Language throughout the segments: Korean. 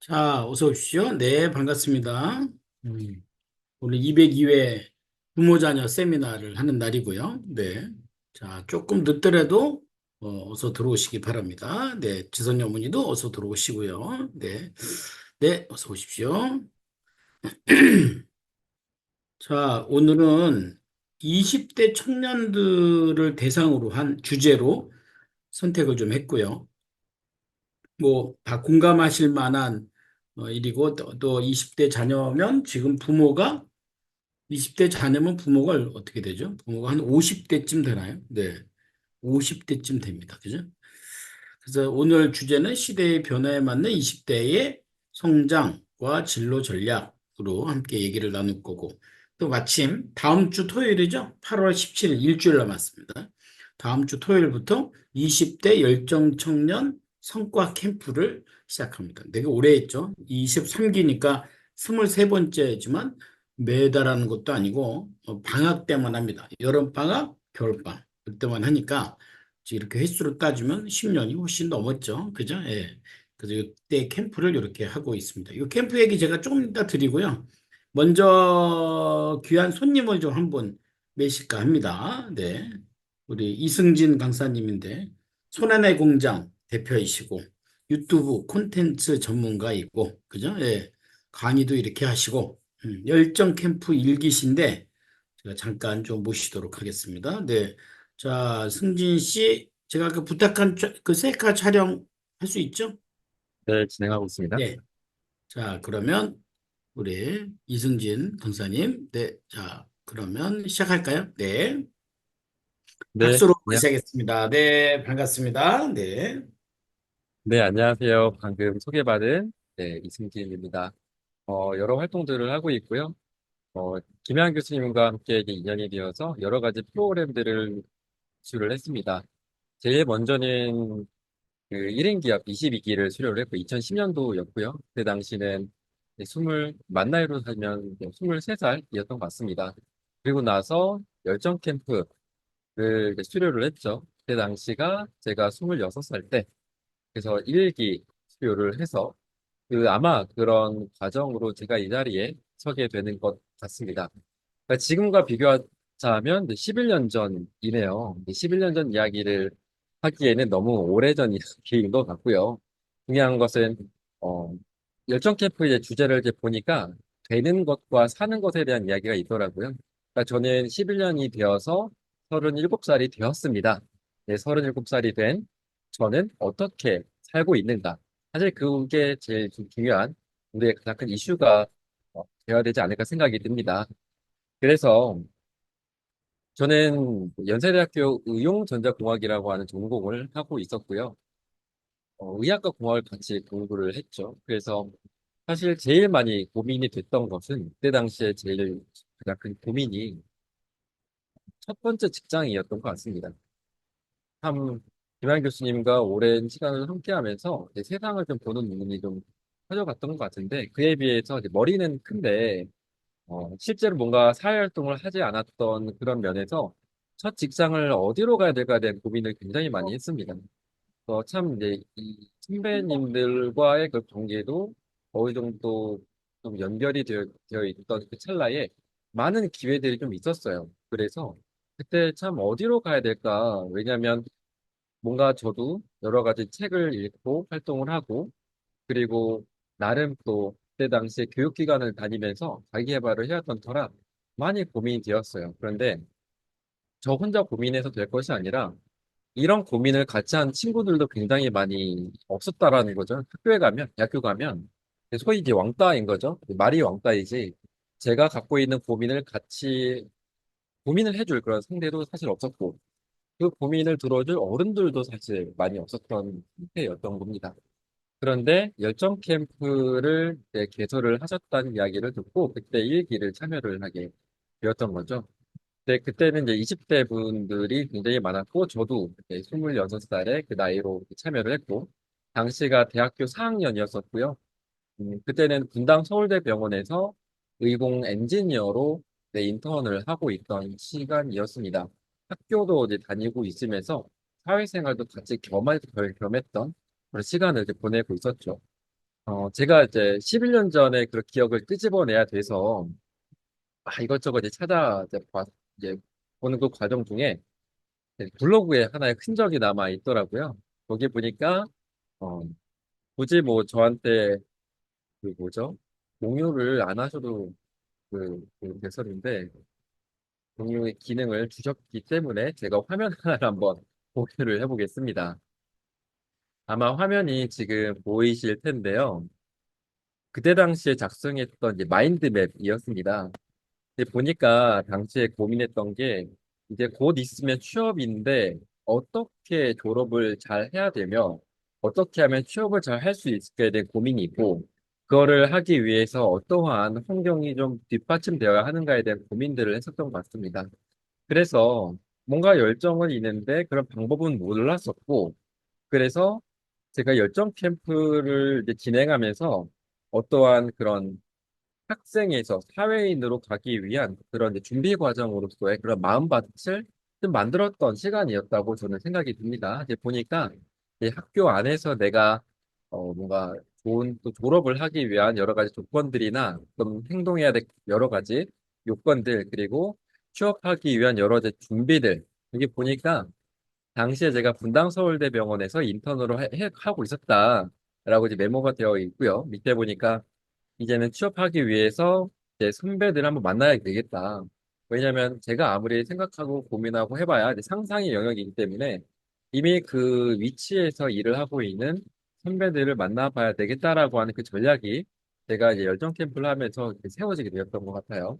자, 어서 오십시오. 네, 반갑습니다. 음, 오늘 202회 부모 자녀 세미나를 하는 날이고요. 네. 자, 조금 늦더라도 어서 들어오시기 바랍니다. 네, 지선이 어머니도 어서 들어오시고요. 네. 네, 어서 오십시오. 자, 오늘은 20대 청년들을 대상으로 한 주제로 선택을 좀 했고요. 뭐, 다 공감하실 만한 일이고, 또 20대 자녀면 지금 부모가 20대 자녀면 부모가 어떻게 되죠? 부모가 한 50대쯤 되나요? 네. 50대쯤 됩니다. 그죠? 그래서 오늘 주제는 시대의 변화에 맞는 20대의 성장과 진로 전략으로 함께 얘기를 나눌 거고, 또 마침 다음 주 토요일이죠? 8월 17일, 일주일 남았습니다. 다음 주 토요일부터 20대 열정 청년 성과 캠프를 시작합니다. 되게 오래 했죠? 23기니까 23번째지만 매달 하는 것도 아니고, 방학 때만 합니다. 여름방학, 겨울방학. 그때만 하니까 이렇게 횟수로 따지면 10년이 훨씬 넘었죠. 그죠? 예. 그래서 이때 캠프를 이렇게 하고 있습니다. 이 캠프 얘기 제가 조금 이따 드리고요. 먼저 귀한 손님을 좀 한분 모실까 합니다. 네. 우리 이승진 강사님인데 손안의 공장 대표이시고 유튜브 콘텐츠 전문가이고 그죠? 예. 강의도 이렇게 하시고 열정 캠프 일기신데 제가 잠깐 좀 모시도록 하겠습니다. 네. 자, 승진 씨, 제가 그 부탁한 그 셀카 촬영 할 수 있죠? 네, 진행하고 있습니다. 네. 자, 그러면 우리 이승진 강사님, 네. 자, 그러면 시작할까요? 네. 네, 박수로 안녕. 시작하겠습니다. 네, 반갑습니다. 네. 네, 안녕하세요. 방금 소개받은 이승진입니다. 여러 활동들을 하고 있고요. 김양 교수님과 함께 이제 인연이 되어서 여러 가지 프로그램들을 수료를 했습니다. 제일 먼저는 그 1인 기업 22기를 수료를 했고 2010년도였고요. 그 당시는 20, 만 나이로 살면 23살이었던 것 같습니다. 그리고 나서 열정 캠프를 이제 수료를 했죠. 그 당시가 제가 26살 때 그래서 일기 수료를 해서 아마 그런 과정으로 제가 이 자리에 서게 되는 것 같습니다. 그러니까 지금과 비교하자면 11년 전이네요. 11년 전 이야기를 하기에는 너무 오래전 이야기인 것 같고요. 중요한 것은 어, 열정 캠프 이제 주제를 이제 보니까 되는 것과 사는 것에 대한 이야기가 있더라고요. 그러니까 저는 11년이 되어서 37살이 되었습니다. 네, 37살이 된 저는 어떻게 살고 있는가? 사실 그게 제일 좀 중요한 우리의 가장 큰 이슈가 되어야 되지 않을까 생각이 듭니다. 그래서 저는 연세대학교 의용전자공학이라고 하는 전공을 하고 있었고요. 의학과 공학을 같이 공부를 했죠. 그래서 사실 제일 많이 고민이 됐던 것은 그때 당시에 제일 가장 큰 고민이 첫 번째 직장이었던 것 같습니다. 참 김한 교수님과 오랜 시간을 함께하면서 이제 세상을 좀 보는 눈이 좀 커져갔던 것 같은데 그에 비해서 이제 머리는 큰데 실제로 뭔가 사회활동을 하지 않았던 그런 면에서 첫 직장을 어디로 가야 될까에 대한 고민을 굉장히 많이 했습니다. 참 이제 이 선배님들과의 그 관계도 어느 정도 좀 연결이 되어 있던 그 찰나에 많은 기회들이 좀 있었어요. 그래서 그때 참 어디로 가야 될까? 왜냐하면 뭔가 저도 여러 가지 책을 읽고 활동을 하고 그리고 나름 또 그때 당시에 교육기관을 다니면서 자기계발을 해왔던 터라 많이 고민이 되었어요. 그런데 저 혼자 고민해서 될 것이 아니라 이런 고민을 같이 한 친구들도 굉장히 많이 없었다라는 거죠. 학교에 가면, 대학교 가면 소위 이제 왕따인 거죠. 말이 왕따이지 제가 갖고 있는 고민을 같이 고민을 해줄 그런 상대도 사실 없었고 그 고민을 들어줄 어른들도 사실 많이 없었던 상태였던 겁니다. 그런데 열정 캠프를 이제 개설을 하셨다는 이야기를 듣고 그때 일기를 참여를 하게 되었던 거죠. 그때는 이제 20대 분들이 굉장히 많았고 저도 그때 26살에 그 나이로 참여를 했고 당시가 대학교 4학년이었었고요. 그때는 분당 서울대병원에서 의공 엔지니어로 인턴을 하고 있던 시간이었습니다. 학교도 이제 다니고 있으면서 사회생활도 같이 겸했던 그런 시간을 이제 보내고 있었죠. 제가 이제 11년 전에 그 기억을 끄집어내야 돼서, 이것저것 이제 이제 보는 그 과정 중에 블로그에 하나의 흔적이 남아 있더라고요. 거기 보니까, 어, 굳이 뭐 저한테 그 뭐죠? 공유를 안 하셔도 됐었는데, 공유의 기능을 주셨기 때문에 제가 화면 하나를 한번 공유를 해보겠습니다. 아마 화면이 지금 보이실 텐데요. 그때 당시에 작성했던 이제 마인드맵이었습니다. 근데 보니까 당시에 고민했던 게 이제 곧 있으면 취업인데 어떻게 졸업을 잘 해야 되며 어떻게 하면 취업을 잘 할 수 있을까에 대한 고민이 있고 그거를 하기 위해서 어떠한 환경이 좀 뒷받침되어야 하는가에 대한 고민들을 했었던 것 같습니다. 그래서 뭔가 열정은 있는데 그런 방법은 몰랐었고 그래서 제가 열정 캠프를 이제 진행하면서 어떠한 그런 학생에서 사회인으로 가기 위한 그런 이제 준비 과정으로서의 그런 마음밭을 좀 만들었던 시간이었다고 저는 생각이 듭니다. 이제 보니까 이 학교 안에서 내가 뭔가 좋은 또 졸업을 하기 위한 여러 가지 조건들이나 좀 행동해야 될 여러 가지 요건들 그리고 취업하기 위한 여러 가지 준비들 여기 보니까 당시에 제가 분당서울대병원에서 인턴으로 하고 있었다라고 이제 메모가 되어 있고요. 밑에 보니까 이제는 취업하기 위해서 이제 선배들 한번 만나야 되겠다. 왜냐면 제가 아무리 생각하고 고민하고 해봐야 이제 상상의 영역이기 때문에 이미 그 위치에서 일을 하고 있는 선배들을 만나봐야 되겠다라고 하는 그 전략이 제가 이제 열정 캠프를 하면서 이렇게 세워지게 되었던 것 같아요.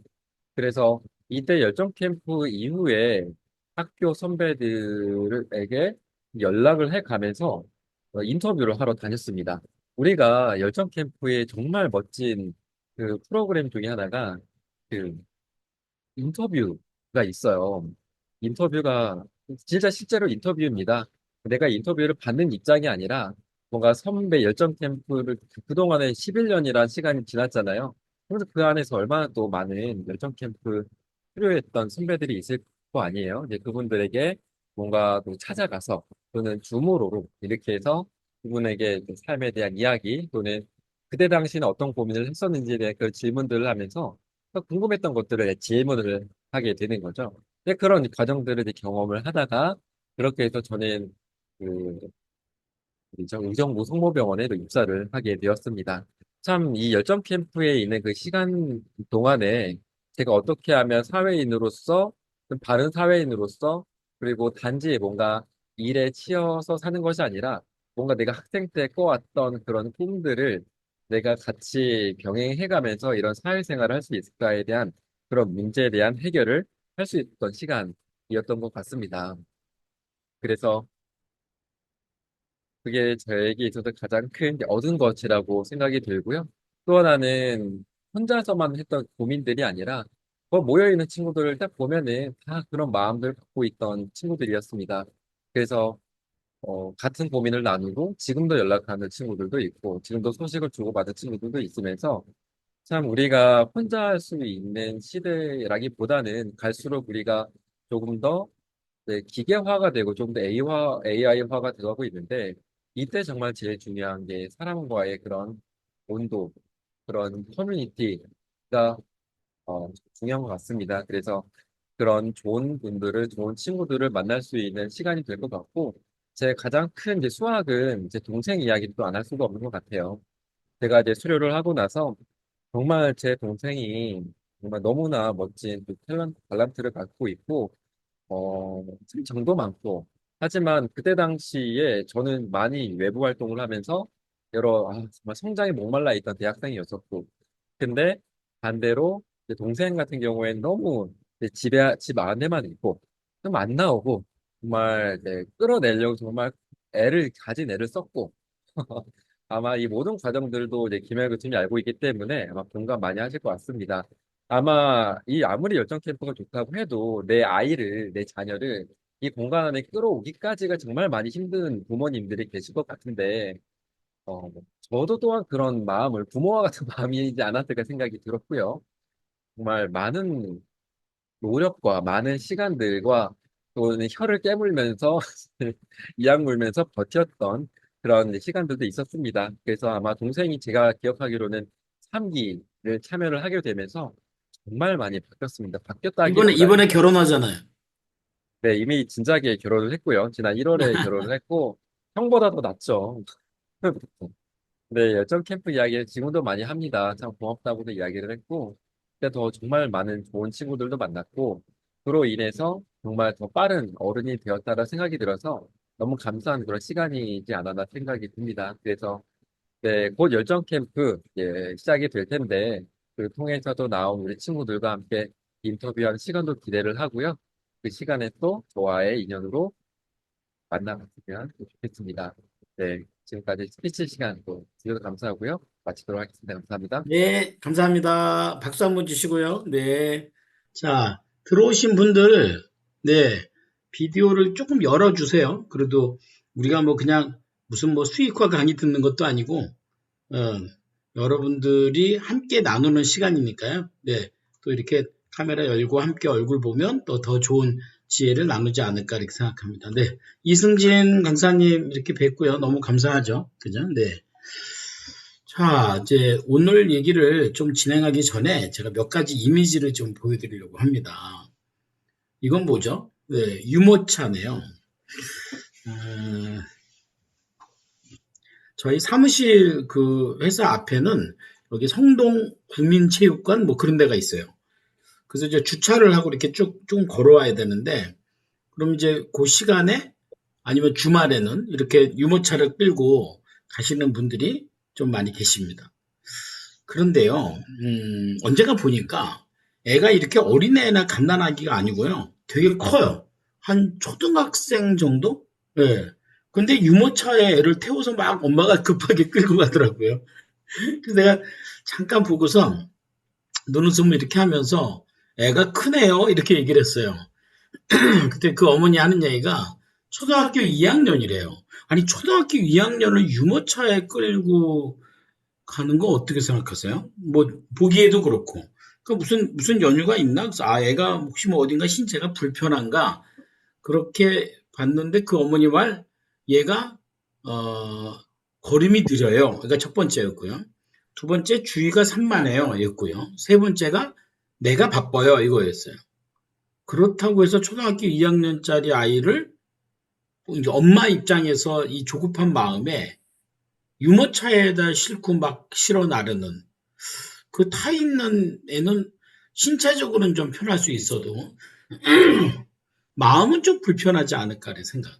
그래서 이때 열정 캠프 이후에 학교 선배들에게 연락을 해 가면서 인터뷰를 하러 다녔습니다. 우리가 열정 캠프의 정말 멋진 그 프로그램 중에 하나가 그 인터뷰가 있어요. 인터뷰가 진짜 실제로 인터뷰입니다. 내가 인터뷰를 받는 입장이 아니라 뭔가 선배 열정 캠프를 그동안에 11년이란 시간이 지났잖아요. 그래서 그 안에서 얼마나 또 많은 열정 캠프 필요했던 선배들이 있을 거 아니에요. 이제 그분들에게 뭔가 또 찾아가서 또는 줌으로 이렇게 해서 그분에게 그 삶에 대한 이야기 또는 그때 당시는 어떤 고민을 했었는지에 대한 그 질문들을 하면서 궁금했던 것들을 질문을 하게 되는 거죠. 근데 그런 과정들을 이제 경험을 하다가 그렇게 해서 저는 그 의정부 성모병원에도 입사를 하게 되었습니다. 참 이 열정 캠프에 있는 그 시간 동안에 제가 어떻게 하면 사회인으로서 좀 바른 사회인으로서 그리고 단지 뭔가 일에 치여서 사는 것이 아니라 뭔가 내가 학생 때 꿔왔던 그런 꿈들을 내가 같이 병행해가면서 이런 사회생활을 할 수 있을까에 대한 그런 문제에 대한 해결을 할 수 있던 시간이었던 것 같습니다. 그래서 그게 저에게 있어서 가장 큰 얻은 것이라고 생각이 들고요. 또 하나는 혼자서만 했던 고민들이 아니라 모여있는 친구들을 딱 보면은 다 그런 마음들 갖고 있던 친구들이었습니다. 그래서 같은 고민을 나누고 지금도 연락하는 친구들도 있고 지금도 소식을 주고받은 친구들도 있으면서 참 우리가 혼자 할 수 있는 시대라기보다는 갈수록 우리가 조금 더 네, 기계화가 되고 좀 더 AI화가 되어가고 있는데 이때 정말 제일 중요한 게 사람과의 그런 온도, 그런 커뮤니티가 중요한 것 같습니다. 그래서 그런 좋은 분들을, 좋은 친구들을 만날 수 있는 시간이 될 것 같고 제 가장 큰 이제 수학은 제 동생 이야기도 안 할 수가 없는 것 같아요. 제가 이제 수료를 하고 나서 정말 제 동생이 정말 너무나 멋진 그 탤런트를 갖고 있고 참 정도 많고. 하지만 그때 당시에 저는 많이 외부 활동을 하면서 정말 성장에 목말라 있던 대학생이었었고. 근데 반대로 제 동생 같은 경우에는 너무 이제 집 안에만 있고 좀 안 나오고 정말 이제 끌어내려고 정말 가진 애를 썼고 아마 이 모든 과정들도 이제 김hel구 팀이 알고 있기 때문에 아마 공감 많이 하실 것 같습니다. 아마 이 아무리 열정 캠프가 좋다고 해도 내 자녀를 이 공간 안에 끌어오기까지가 정말 많이 힘든 부모님들이 계실 것 같은데, 저도 또한 그런 부모와 같은 마음이지 않았을까 생각이 들었고요. 정말 많은 노력과 많은 시간들과 또는 혀를 깨물면서 이악 물면서 버텼던 그런 시간들도 있었습니다. 그래서 아마 동생이 제가 기억하기로는 3기를 참여를 하게 되면서 정말 많이 바뀌었습니다. 이번에 바뀌었다기보다는 결혼하잖아요. 네, 이미 진작에 결혼을 했고요. 지난 1월에 결혼을 했고 형보다 더 낫죠. 네, 열정 캠프 이야기를 지금도 많이 합니다. 참 고맙다고도 이야기를 했고, 그때 더 정말 많은 좋은 친구들도 만났고, 그로 인해서 정말 더 빠른 어른이 되었다는 생각이 들어서 너무 감사한 그런 시간이지 않았나 생각이 듭니다. 그래서 네, 곧 열정 캠프 시작이 될 텐데, 그 통해서도 나온 우리 친구들과 함께 인터뷰하는 시간도 기대를 하고요. 그 시간에 또 저와의 인연으로 만나봤으면 좋겠습니다. 네, 지금까지 스피치 시간 또 주셔서 감사하고요. 마치도록 하겠습니다. 감사합니다. 네, 감사합니다. 박수 한번 주시고요. 네. 자, 들어오신 분들, 네, 비디오를 조금 열어주세요. 그래도 우리가 뭐 그냥 무슨 뭐 수익화 강의 듣는 것도 아니고, 어, 여러분들이 함께 나누는 시간이니까요. 네, 또 이렇게 카메라 열고 함께 얼굴 보면 또 더 좋은 지혜를 나누지 않을까 이렇게 생각합니다. 네, 이승진 강사님 이렇게 뵙고요. 너무 감사하죠. 그죠? 네. 자, 이제 오늘 얘기를 좀 진행하기 전에 제가 몇 가지 이미지를 좀 보여드리려고 합니다. 이건 뭐죠? 네, 유모차네요. 어, 저희 사무실 그 회사 앞에는 여기 성동 구민체육관 뭐 그런 데가 있어요. 그래서 이제 주차를 하고 이렇게 쭉 걸어와야 되는데, 그럼 이제 그 시간에 아니면 주말에는 이렇게 유모차를 끌고 가시는 분들이 좀 많이 계십니다. 그런데요, 언제가 보니까 애가 이렇게 어린애나 갓난아기가 아니고요. 되게 커요. 한 초등학생 정도? 예. 근데 유모차에 애를 태워서 막 엄마가 급하게 끌고 가더라고요. 그래서 내가 잠깐 보고서 눈웃음을 이렇게 하면서 애가 크네요. 이렇게 얘기를 했어요. 그때 그 어머니 하는 얘기가 초등학교 2학년이래요. 아니, 초등학교 2학년을 유모차에 끌고 가는 거 어떻게 생각하세요? 뭐 보기에도 그렇고. 그 무슨 연유가 있나? 그래서 아 애가 혹시 뭐 어딘가 신체가 불편한가 그렇게 봤는데 그 어머니 말 얘가 어 걸음이 느려요. 그러니까 첫 번째였고요. 두 번째 주의가 산만해요. 였고요. 세 번째가 내가 바빠요. 이거였어요. 그렇다고 해서 초등학교 2학년짜리 아이를 이제 엄마 입장에서 이 조급한 마음에 유모차에다 싣고 막 실어 나르는 그 타 있는 애는 신체적으로는 좀 편할 수 있어도 마음은 좀 불편하지 않을까를 생각.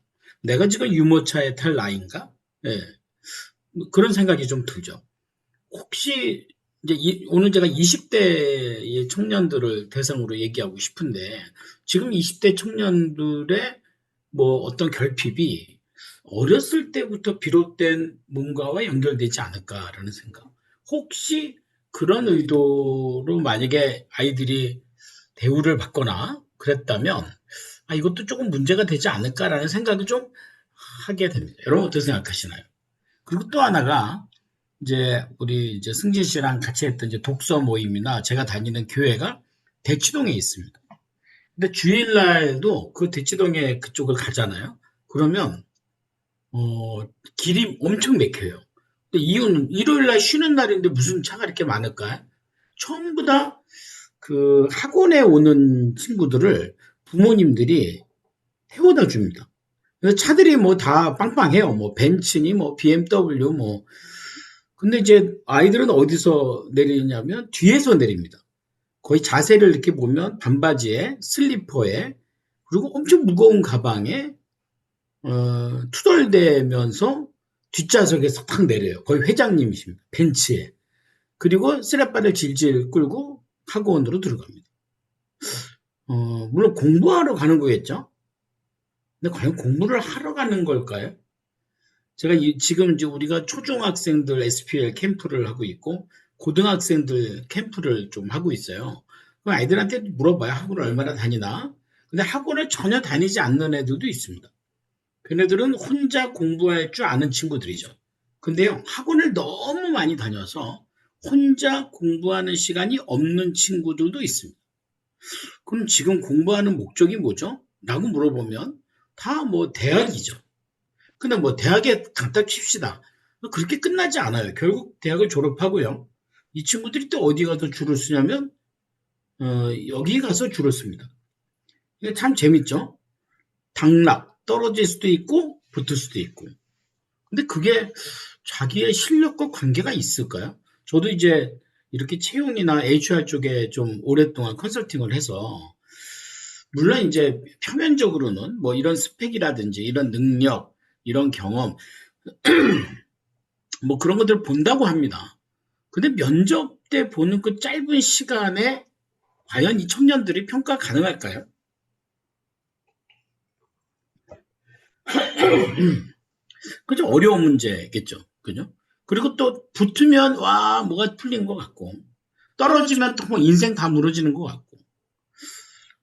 내가 지금 유모차에 탈 나이인가? 예, 그런 생각이 좀 들죠. 혹시 이제 오늘 제가 20대의 청년들을 대상으로 얘기하고 싶은데 지금 20대 청년들의 뭐 어떤 결핍이 어렸을 때부터 비롯된 뭔가와 연결되지 않을까라는 생각. 혹시 그런 의도로 만약에 아이들이 대우를 받거나 그랬다면 아, 이것도 조금 문제가 되지 않을까라는 생각을 좀 하게 됩니다. 여러분 어떻게 생각하시나요? 그리고 또 하나가 이제 우리 이제 승진 씨랑 같이 했던 이제 독서 모임이나 제가 다니는 교회가 대치동에 있습니다. 근데 주일날도 그 대치동에 그쪽을 가잖아요. 그러면 길이 엄청 막혀요. 근데 이유는 일요일날 쉬는 날인데 무슨 차가 이렇게 많을까요? 전부 다 그 학원에 오는 친구들을 부모님들이 태워다 줍니다. 그래서 차들이 뭐 다 빵빵해요. 뭐 벤츠니 뭐 BMW 뭐 근데 이제 아이들은 어디서 내리냐면 뒤에서 내립니다. 거의 자세를 이렇게 보면 반바지에 슬리퍼에 그리고 엄청 무거운 가방에 투덜대면서 뒷좌석에서 탁 내려요. 거의 회장님이십니다. 벤츠에. 그리고 쓰레빠를 질질 끌고 학원으로 들어갑니다. 물론 공부하러 가는 거겠죠? 근데 과연 공부를 하러 가는 걸까요? 제가 지금 이제 우리가 초중학생들 SPL 캠프를 하고 있고 고등학생들 캠프를 좀 하고 있어요. 그 아이들한테 물어봐요. 학원을 얼마나 다니나? 근데 학원을 전혀 다니지 않는 애들도 있습니다. 걔네들은 혼자 공부할 줄 아는 친구들이죠. 근데요, 학원을 너무 많이 다녀서 혼자 공부하는 시간이 없는 친구들도 있습니다. 그럼 지금 공부하는 목적이 뭐죠? 라고 물어보면 다 뭐 대학이죠. 근데 뭐 대학에 갖다 칩시다. 그렇게 끝나지 않아요. 결국 대학을 졸업하고요. 이 친구들이 또 어디 가서 줄을 쓰냐면 여기 가서 줄을 씁니다. 이게 참 재밌죠. 당락 떨어질 수도 있고 붙을 수도 있고. 근데 그게 자기의 실력과 관계가 있을까요? 저도 이제 이렇게 채용이나 HR 쪽에 좀 오랫동안 컨설팅을 해서 물론 이제 표면적으로는 뭐 이런 스펙이라든지 이런 능력, 이런 경험 뭐 그런 것들을 본다고 합니다. 근데 면접 때 보는 그 짧은 시간에 과연 이 청년들이 평가 가능할까요? 그죠? 어려운 문제겠죠. 그죠? 그리고 또 붙으면 와 뭐가 풀린 것 같고 떨어지면 또 뭐 인생 다 무너지는 것 같고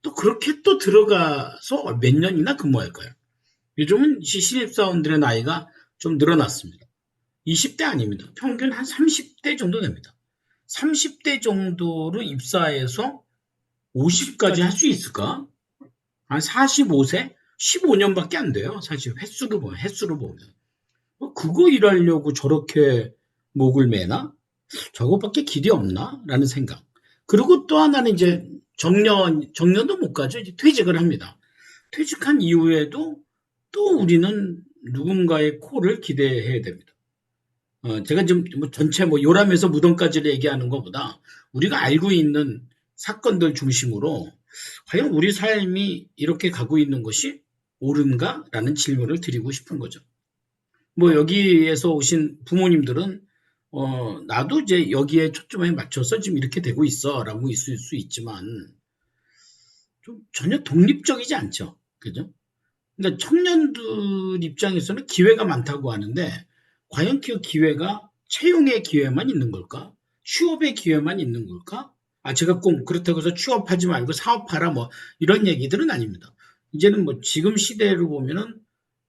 또 그렇게 또 들어가서 몇 년이나 근무할까요? 요즘은 신입사원들의 나이가 좀 늘어났습니다. 20대 아닙니다. 평균 한 30대 정도 됩니다. 30대 정도로 입사해서 50까지 할 수 있을까? 한 45세? 15년밖에 안 돼요. 사실 횟수로 보면. 그거 일하려고 저렇게 목을 매나? 저것밖에 길이 없나? 라는 생각. 그리고 또 하나는 이제 정년도 못 가죠. 이제 퇴직을 합니다. 퇴직한 이후에도 또 우리는 누군가의 콜을 기대해야 됩니다. 제가 지금 뭐 전체 뭐 요람에서 무덤까지를 얘기하는 것보다 우리가 알고 있는 사건들 중심으로 과연 우리 삶이 이렇게 가고 있는 것이 옳은가라는 질문을 드리고 싶은 거죠. 뭐 여기에서 오신 부모님들은 나도 이제 여기에 초점에 맞춰서 지금 이렇게 되고 있어라고 있을 수 있지만 좀 전혀 독립적이지 않죠. 그죠? 그러니까 청년들 입장에서는 기회가 많다고 하는데 과연 그 기회가 채용의 기회만 있는 걸까? 취업의 기회만 있는 걸까? 제가 꼭 그렇다고 해서 취업하지 말고 사업하라 뭐 이런 얘기들은 아닙니다. 이제는 뭐 지금 시대로 보면은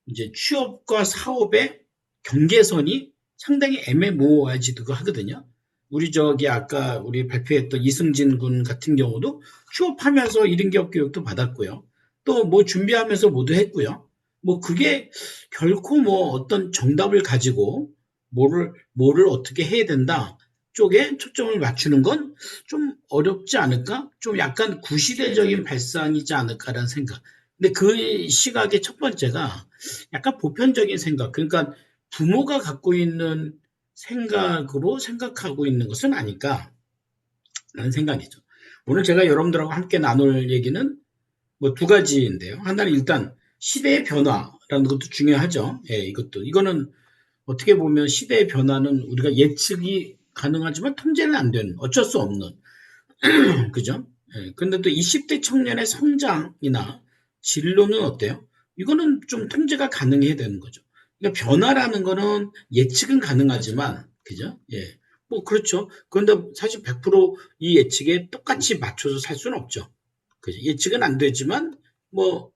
이제 취업과 사업의 경계선이 상당히 애매모호해지고 하거든요. 우리 저기 아까 우리 발표했던 이승진 군 같은 경우도 취업하면서 일인기업 교육도 받았고요. 또 뭐 준비하면서 모두 했고요. 뭐 그게 결코 뭐 어떤 정답을 가지고 뭐를 어떻게 해야 된다 쪽에 초점을 맞추는 건 좀 어렵지 않을까? 좀 약간 구시대적인 발상이지 않을까라는 생각. 근데 그 시각의 첫 번째가 약간 보편적인 생각, 그러니까 부모가 갖고 있는 생각으로 생각하고 있는 것은 아닐까라는 생각이죠. 오늘 제가 여러분들하고 함께 나눌 얘기는 뭐 두 가지인데요. 하나는 일단 시대의 변화라는 것도 중요하죠. 예, 이거는 어떻게 보면 시대의 변화는 우리가 예측이 가능하지만 통제는 안 되는, 어쩔 수 없는, 그죠? 예, 근데 또 20대 청년의 성장이나 진로는 어때요? 이거는 좀 통제가 가능해야 되는 거죠. 그러니까 변화라는 거는 예측은 가능하지만, 그죠? 예. 뭐, 그렇죠. 그런데 사실 100%이 예측에 똑같이 맞춰서 살 수는 없죠. 그죠? 예측은 안 되지만, 뭐,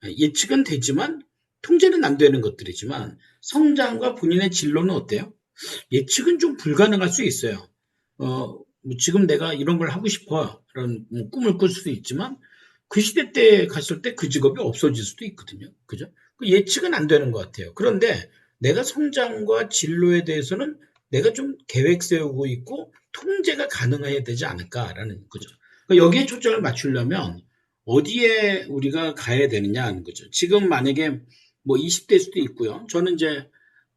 예측은 되지만, 통제는 안 되는 것들이지만, 성장과 본인의 진로는 어때요? 예측은 좀 불가능할 수 있어요. 뭐 지금 내가 이런 걸 하고 싶어. 라는 뭐 꿈을 꿀 수도 있지만 그 시대 때 갔을 때 그 직업이 없어질 수도 있거든요. 그죠? 그 예측은 안 되는 것 같아요. 그런데 내가 성장과 진로에 대해서는 내가 좀 계획 세우고 있고 통제가 가능해야 되지 않을까라는 거죠. 그러니까 여기에 초점을 맞추려면 어디에 우리가 가야 되느냐 하는 거죠. 지금 만약에 뭐 20대일 수도 있고요. 저는 이제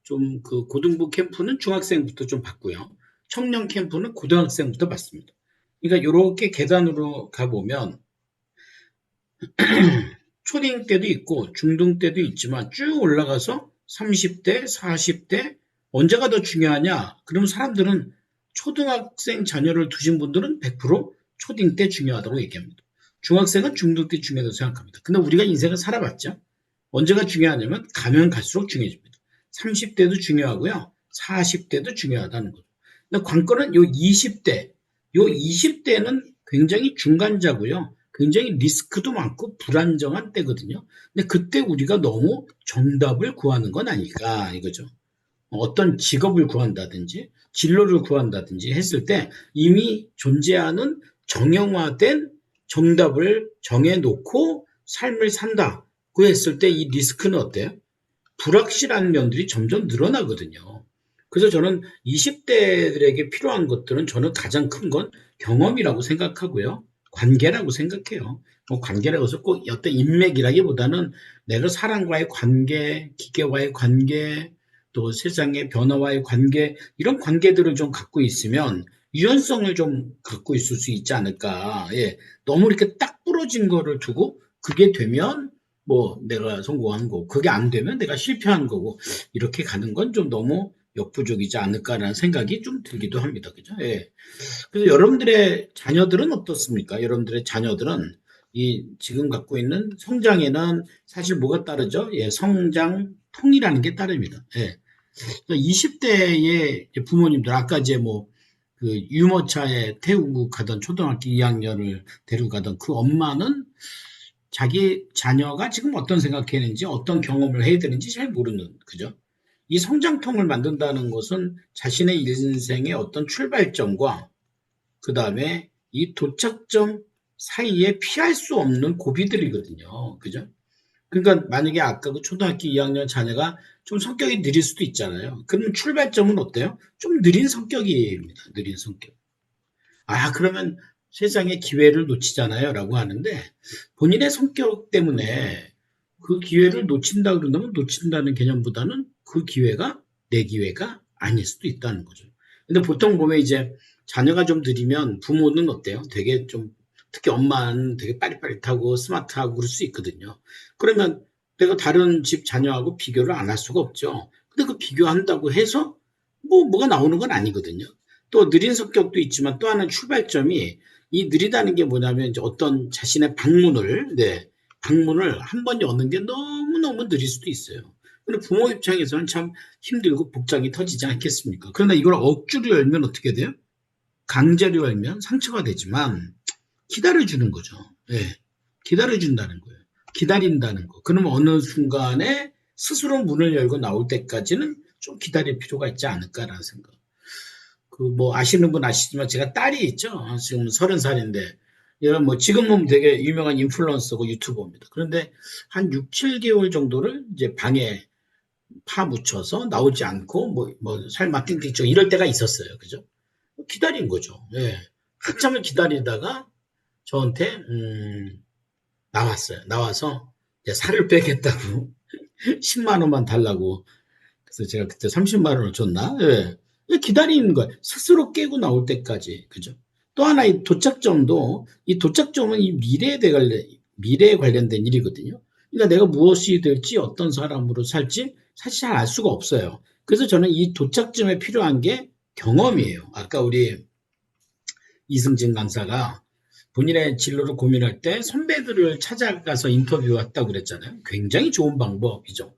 좀 그 고등부 캠프는 중학생부터 좀 받고요. 청년 캠프는 고등학생부터 받습니다. 그러니까 이렇게 계단으로 가보면 초딩 때도 있고 중등 때도 있지만 쭉 올라가서 30대, 40대 언제가 더 중요하냐? 그러면 사람들은 초등학생 자녀를 두신 분들은 100% 초딩 때 중요하다고 얘기합니다. 중학생은 중등 때 중요하다고 생각합니다. 근데 우리가 인생을 살아봤죠? 언제가 중요하냐면 가면 갈수록 중요해집니다. 30대도 중요하고요. 40대도 중요하다는 거죠. 근데 관건은 요 20대, 요 20대는 굉장히 중간자고요. 굉장히 리스크도 많고 불안정한 때거든요. 근데 그때 우리가 너무 정답을 구하는 건 아닐까 이거죠. 어떤 직업을 구한다든지 진로를 구한다든지 했을 때 이미 존재하는 정형화된 정답을 정해놓고 삶을 산다. 그 했을 때 이 리스크는 어때요? 불확실한 면들이 점점 늘어나거든요. 그래서 저는 20대들에게 필요한 것들은 저는 가장 큰 건 경험이라고 생각하고요. 관계라고 생각해요. 뭐 관계라고 해서 꼭 어떤 인맥이라기보다는 내가 사람과의 관계, 기계와의 관계, 또 세상의 변화와의 관계, 이런 관계들을 좀 갖고 있으면 유연성을 좀 갖고 있을 수 있지 않을까. 예. 너무 이렇게 딱 부러진 거를 두고 그게 되면 뭐 내가 성공한 거고 그게 안 되면 내가 실패한 거고 이렇게 가는 건 좀 너무 역부족이지 않을까라는 생각이 좀 들기도 합니다. 그죠? 예. 그래서 여러분들의 자녀들은 어떻습니까? 여러분들의 자녀들은 이 지금 갖고 있는 성장에는 사실 뭐가 따르죠? 예, 성장통이라는 게 따릅니다. 예. 20대의 부모님들 아까 이제 뭐 그 유모차에 태우고 가던 초등학교 2학년을 데리고 가던 그 엄마는 자기 자녀가 지금 어떤 생각했는지 어떤 경험을 해야 되는지 잘 모르는 그죠? 이 성장통을 만든다는 것은 자신의 인생의 어떤 출발점과 그 다음에 이 도착점 사이에 피할 수 없는 고비들이거든요. 그죠? 그러니까 만약에 아까 그 초등학교 2학년 자녀가 좀 성격이 느릴 수도 있잖아요. 그러면 출발점은 어때요? 좀 느린 성격입니다. 느린 성격. 아, 그러면 세상에 기회를 놓치잖아요. 라고 하는데 본인의 성격 때문에 그 기회를 놓친다 그러면 놓친다는 개념보다는 그 기회가 내 기회가 아닐 수도 있다는 거죠. 근데 보통 보면 이제 자녀가 좀 느리면 부모는 어때요? 되게 좀 특히 엄마는 되게 빠릿빠릿하고 스마트하고 그럴 수 있거든요. 그러면 내가 다른 집 자녀하고 비교를 안 할 수가 없죠. 근데 그 비교한다고 해서 뭐가 나오는 건 아니거든요. 또 느린 성격도 있지만 또 하나는 출발점이 이 느리다는 게 뭐냐면 이제 어떤 자신의 방문을 한 번 여는 게 너무너무 느릴 수도 있어요. 근데 부모 입장에서는 참 힘들고 복장이 터지지 않겠습니까? 그러나 이걸 억지로 열면 어떻게 돼요? 강제로 열면 상처가 되지만 기다려주는 거죠. 예. 기다려준다는 거예요. 기다린다는 거. 그러면 어느 순간에 스스로 문을 열고 나올 때까지는 좀 기다릴 필요가 있지 않을까라는 생각. 그 뭐 아시는 분 아시지만 제가 딸이 있죠. 지금 30살인데 얘가 뭐 지금은 되게 유명한 인플루언서고 유튜버입니다. 그런데 한 6, 7개월 정도를 이제 방에 파묻혀서 나오지 않고 뭐 살맛 띵띵 이럴 때가 있었어요. 그죠? 기다린 거죠. 예. 한참을 기다리다가 저한테 나왔어요. 나와서 이제 살을 빼겠다고 10만 원만 달라고. 그래서 제가 그때 30만 원을 줬나? 예. 기다리는 거예요. 스스로 깨고 나올 때까지. 그죠? 또 하나 의 도착점도 이 도착점은 이 미래에 관련된 일이거든요. 그러니까 내가 무엇이 될지 어떤 사람으로 살지 사실 잘 알 수가 없어요. 그래서 저는 이 도착점에 필요한 게 경험이에요. 아까 우리 이승진 강사가 본인의 진로를 고민할 때 선배들을 찾아가서 인터뷰했다고 그랬잖아요. 굉장히 좋은 방법이죠.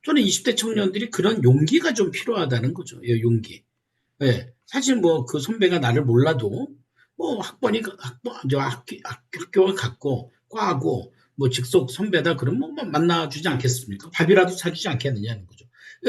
저는 20대 청년들이 그런 용기가 좀 필요하다는 거죠. 예, 용기. 예. 사실 뭐 그 선배가 나를 몰라도 뭐 학교가 같고 과하고 뭐 직속 선배다 그러면 뭐 만나주지 않겠습니까? 밥이라도 사주지 않겠느냐는 거죠.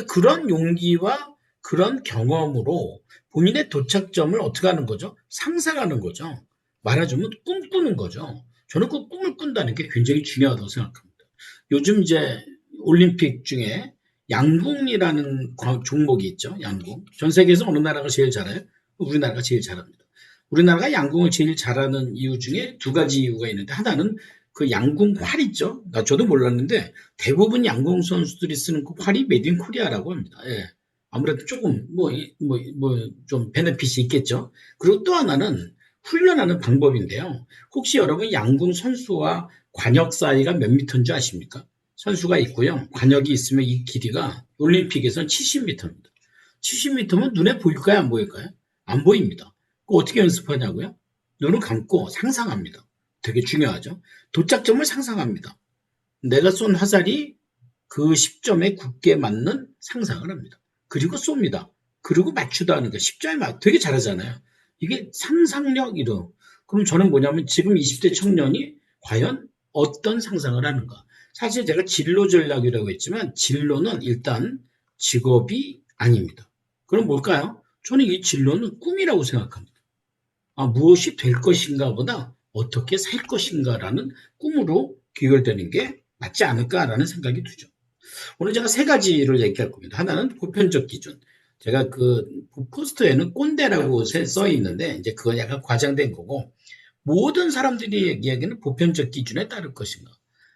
그런 용기와 그런 경험으로 본인의 도착점을 어떻게 하는 거죠? 상상하는 거죠. 말하자면 꿈꾸는 거죠. 저는 그 꿈을 꾼다는 게 굉장히 중요하다고 생각합니다. 요즘 이제 올림픽 중에 양궁이라는 종목이 있죠. 양궁. 전 세계에서 어느 나라가 제일 잘해요? 우리나라가 제일 잘합니다. 우리나라가 양궁을 제일 잘하는 이유 중에 두 가지 이유가 있는데 하나는 그 양궁 활 있죠. 저도 몰랐는데 대부분 양궁 선수들이 쓰는 그 활이 메드 인 코리아라고 합니다. 예. 아무래도 조금 좀 베네핏이 있겠죠. 그리고 또 하나는 훈련하는 방법인데요. 혹시 여러분 양궁 선수와 관역 사이가 몇 미터인 줄 아십니까? 선수가 있고요. 관역이 있으면 이 길이가 올림픽에서는 70m입니다. 70m면 눈에 보일까요? 안 보일까요? 안 보입니다. 그 어떻게 연습하냐고요? 눈을 감고 상상합니다. 되게 중요하죠. 도착점을 상상합니다. 내가 쏜 화살이 그 10점에 굳게 맞는 상상을 합니다. 그리고 쏩니다. 그리고 맞추다 하는 거 10점에 되게 잘하잖아요. 이게 상상력이로. 그럼 저는 뭐냐면 지금 20대 청년이 과연 어떤 상상을 하는가. 사실 제가 진로 전략이라고 했지만 진로는 일단 직업이 아닙니다. 그럼 뭘까요? 저는 이 진로는 꿈이라고 생각합니다. 무엇이 될 것인가 보다 어떻게 살 것인가라는 꿈으로 귀결되는 게 맞지 않을까라는 생각이 들죠. 오늘 제가 세 가지를 얘기할 겁니다. 하나는 보편적 기준. 제가 그 포스터에는 꼰대라고 써 있는데 이제 그건 약간 과장된 거고 모든 사람들이 얘기하기는 보편적 기준에 따를 것인가.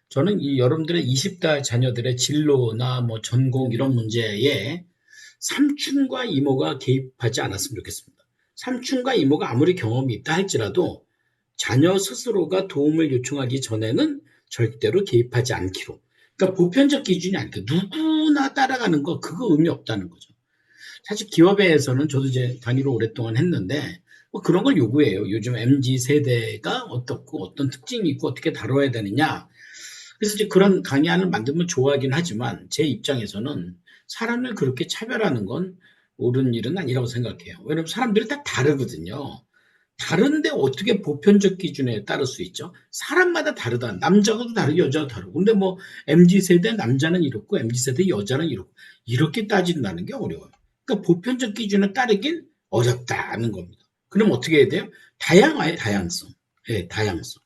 저는 이 여러분들의 20대 자녀들의 진로나 뭐 전공 이런 문제에 삼촌과 이모가 개입하지 않았으면 좋겠습니다. 삼촌과 이모가 아무리 경험이 있다 할지라도 자녀 스스로가 도움을 요청하기 전에는 절대로 개입하지 않기로. 그러니까 보편적 기준이 아니고 누구나 따라가는 거 그거 의미 없다는 거죠. 사실 기업에서는 저도 이제 단위로 오랫동안 했는데 뭐 그런 걸 요구해요. 요즘 MZ 세대가 어떻고 어떤 특징이 있고 어떻게 다뤄야 되느냐. 그래서 이제 그런 강의안을 만들면 좋아하긴 하지만 제 입장에서는 사람을 그렇게 차별하는 건 옳은 일은 아니라고 생각해요. 왜냐하면 사람들이 다 다르거든요. 다른데 어떻게 보편적 기준에 따를 수 있죠? 사람마다 다르다. 남자도 다르고 여자도 다르고. 근데 뭐 MZ 세대 남자는 이렇고 MZ 세대 여자는 이렇고 이렇게 따진다는 게 어려워요. 그러니까 보편적 기준에 따르긴 어렵다는 겁니다. 그럼 어떻게 해야 돼요? 다양화의 다양성. 예, 다양성.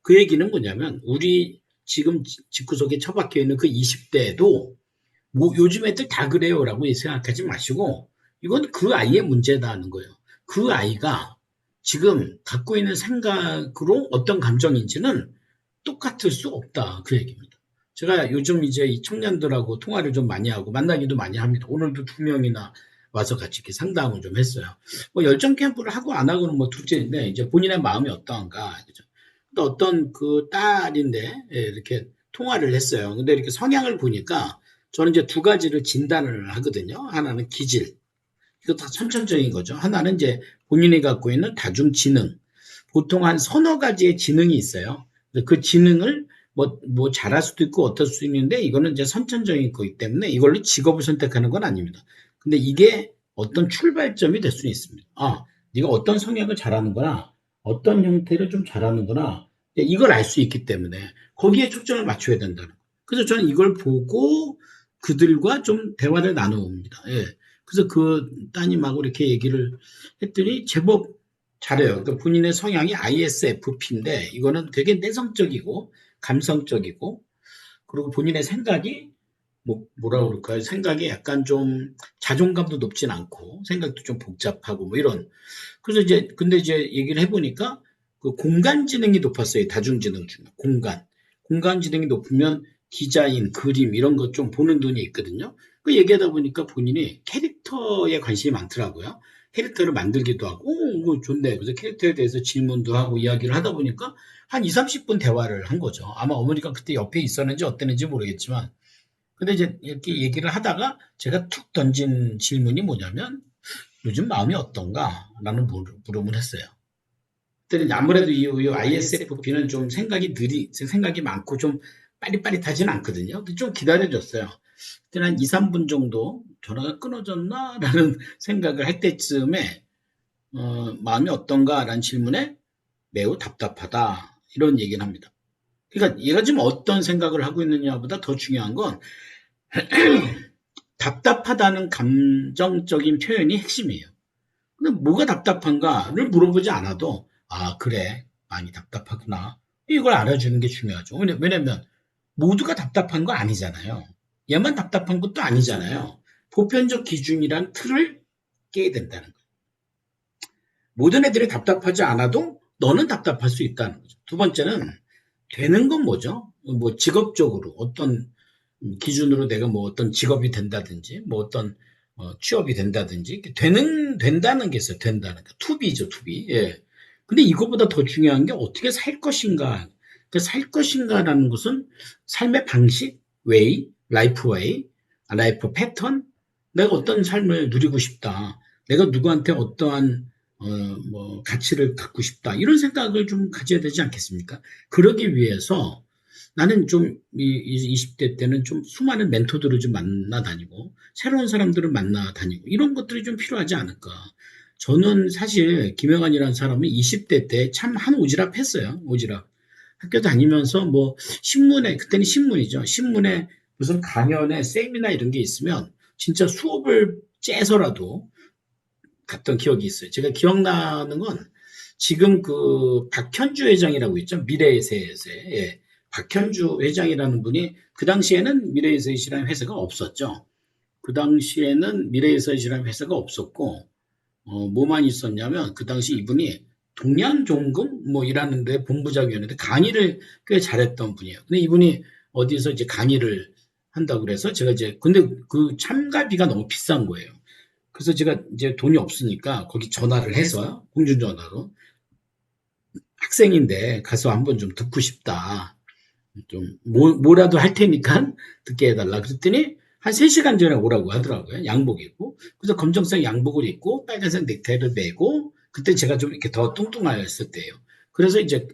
그 얘기는 뭐냐면 우리 지금 집구석에 처박혀 있는 그 20대도 뭐 요즘 애들 다 그래요라고 생각하지 마시고 이건 그 아이의 문제다는 거예요. 그 아이가 지금 갖고 있는 생각으로 어떤 감정인지는 똑같을 수 없다. 그 얘기입니다. 제가 요즘 이제 이 청년들하고 통화를 좀 많이 하고 만나기도 많이 합니다. 오늘도 두 명이나 와서 같이 이렇게 상담을 좀 했어요. 뭐 열정 캠프를 하고 안 하고는 뭐 둘째인데 이제 본인의 마음이 어떠한가. 그죠? 또 어떤 그 딸인데 예, 이렇게 통화를 했어요. 근데 이렇게 성향을 보니까 저는 이제 두 가지를 진단을 하거든요. 하나는 기질. 이거 다 선천적인 거죠. 하나는 이제 본인이 갖고 있는 다중지능. 보통 한 서너 가지의 지능이 있어요. 그 지능을 뭐 잘할 수도 있고 어떨 수 있는데 이거는 이제 선천적인 거기 때문에 이걸로 직업을 선택하는 건 아닙니다. 근데 이게 어떤 출발점이 될 수는 있습니다. 아, 네가 어떤 성향을 잘하는구나, 어떤 형태를 좀 잘하는구나, 이걸 알 수 있기 때문에 거기에 초점을 맞춰야 된다는 거예요. 그래서 저는 이걸 보고 그들과 좀 대화를 나누옵니다. 예. 그래서 그 따님하고 이렇게 얘기를 했더니 제법 잘해요. 그러니까 본인의 성향이 ISFP인데 이거는 되게 내성적이고 감성적이고 그리고 본인의 생각이 뭐라 그럴까요? 생각이 약간 좀 자존감도 높진 않고 생각도 좀 복잡하고 뭐 이런. 그래서 이제 근데 이제 얘기를 해보니까 그 공간 지능이 높았어요. 다중지능 중에 공간 지능이 높으면 디자인, 그림 이런 것 좀 보는 눈이 있거든요. 그 얘기하다 보니까 본인이 캐릭터에 관심이 많더라고요. 캐릭터를 만들기도 하고, 이거 좋네. 그래서 캐릭터에 대해서 질문도 하고 이야기를 하다 보니까 한 2, 30분 대화를 한 거죠. 아마 어머니가 그때 옆에 있었는지 어땠는지 모르겠지만. 근데 이제 이렇게 얘기를 하다가 제가 툭 던진 질문이 뭐냐면, 요즘 마음이 어떤가? 라는 물음을 했어요. 그랬더니 아무래도 이 ISFP는 좀 생각이 많고 좀 빠릿빠릿하진 않거든요. 근데 좀 기다려줬어요. 그때 한 2, 3분 정도 전화가 끊어졌나? 라는 생각을 할 때쯤에, 마음이 어떤가? 라는 질문에 매우 답답하다. 이런 얘기를 합니다. 그러니까 얘가 지금 어떤 생각을 하고 있느냐보다 더 중요한 건 답답하다는 감정적인 표현이 핵심이에요. 근데 뭐가 답답한가를 물어보지 않아도, 아, 그래. 많이 답답하구나. 이걸 알아주는 게 중요하죠. 왜냐면 모두가 답답한 거 아니잖아요. 얘만 답답한 것도 아니잖아요. 보편적 기준이란 틀을 깨야 된다는 거예요. 모든 애들이 답답하지 않아도 너는 답답할 수 있다는 거죠. 두 번째는 되는 건 뭐죠? 뭐 직업적으로 어떤 기준으로 내가 뭐 어떤 직업이 된다든지 뭐 어떤 취업이 된다든지 된다는 게 있어요. 된다는 거. 투비죠, 투비. 예. 근데 이거보다 더 중요한 게 어떻게 살 것인가. 살 것인가라는 것은 삶의 방식, 라이프 웨이, 라이프 패턴, 내가 어떤 삶을 누리고 싶다. 내가 누구한테 어떠한 뭐 가치를 갖고 싶다. 이런 생각을 좀 가져야 되지 않겠습니까? 그러기 위해서 나는 좀 20대 때는 좀 수많은 멘토들을 좀 만나 다니고 새로운 사람들을 만나 다니고 이런 것들이 좀 필요하지 않을까. 저는 사실 김영환이라는 사람은 20대 때 참 한 오지랖 했어요. 오지랖. 학교 다니면서 뭐 신문에 그때는 신문이죠. 신문에 무슨 강연에 세미나 이런 게 있으면 진짜 수업을 째서라도 갔던 기억이 있어요. 제가 기억나는 건 지금 그 박현주 회장이라고 있죠. 미래에셋에. 예. 박현주 회장이라는 분이 그 당시에는 미래에셋이라는 회사가 없었죠. 그 당시에는 미래에셋이라는 회사가 없었고 뭐만 있었냐면 그 당시 이분이 동양종금 뭐 일하는데 본부장이었는데 강의를 꽤 잘했던 분이에요. 근데 이분이 어디서 이제 강의를 한다고 그래서 제가 이제 근데 그 참가비가 너무 비싼 거예요. 그래서 제가 이제 돈이 없으니까 거기 전화를 해서 공중전화로 학생인데 가서 한번 좀 듣고 싶다. 좀 뭐라도 할 테니까 듣게 해달라. 그랬더니 한 3시간 전에 오라고 하더라고요. 양복 입고. 그래서 검정색 양복을 입고 빨간색 넥타이를 메고 그때 제가 좀 이렇게 더 뚱뚱했을 때예요. 그래서 이제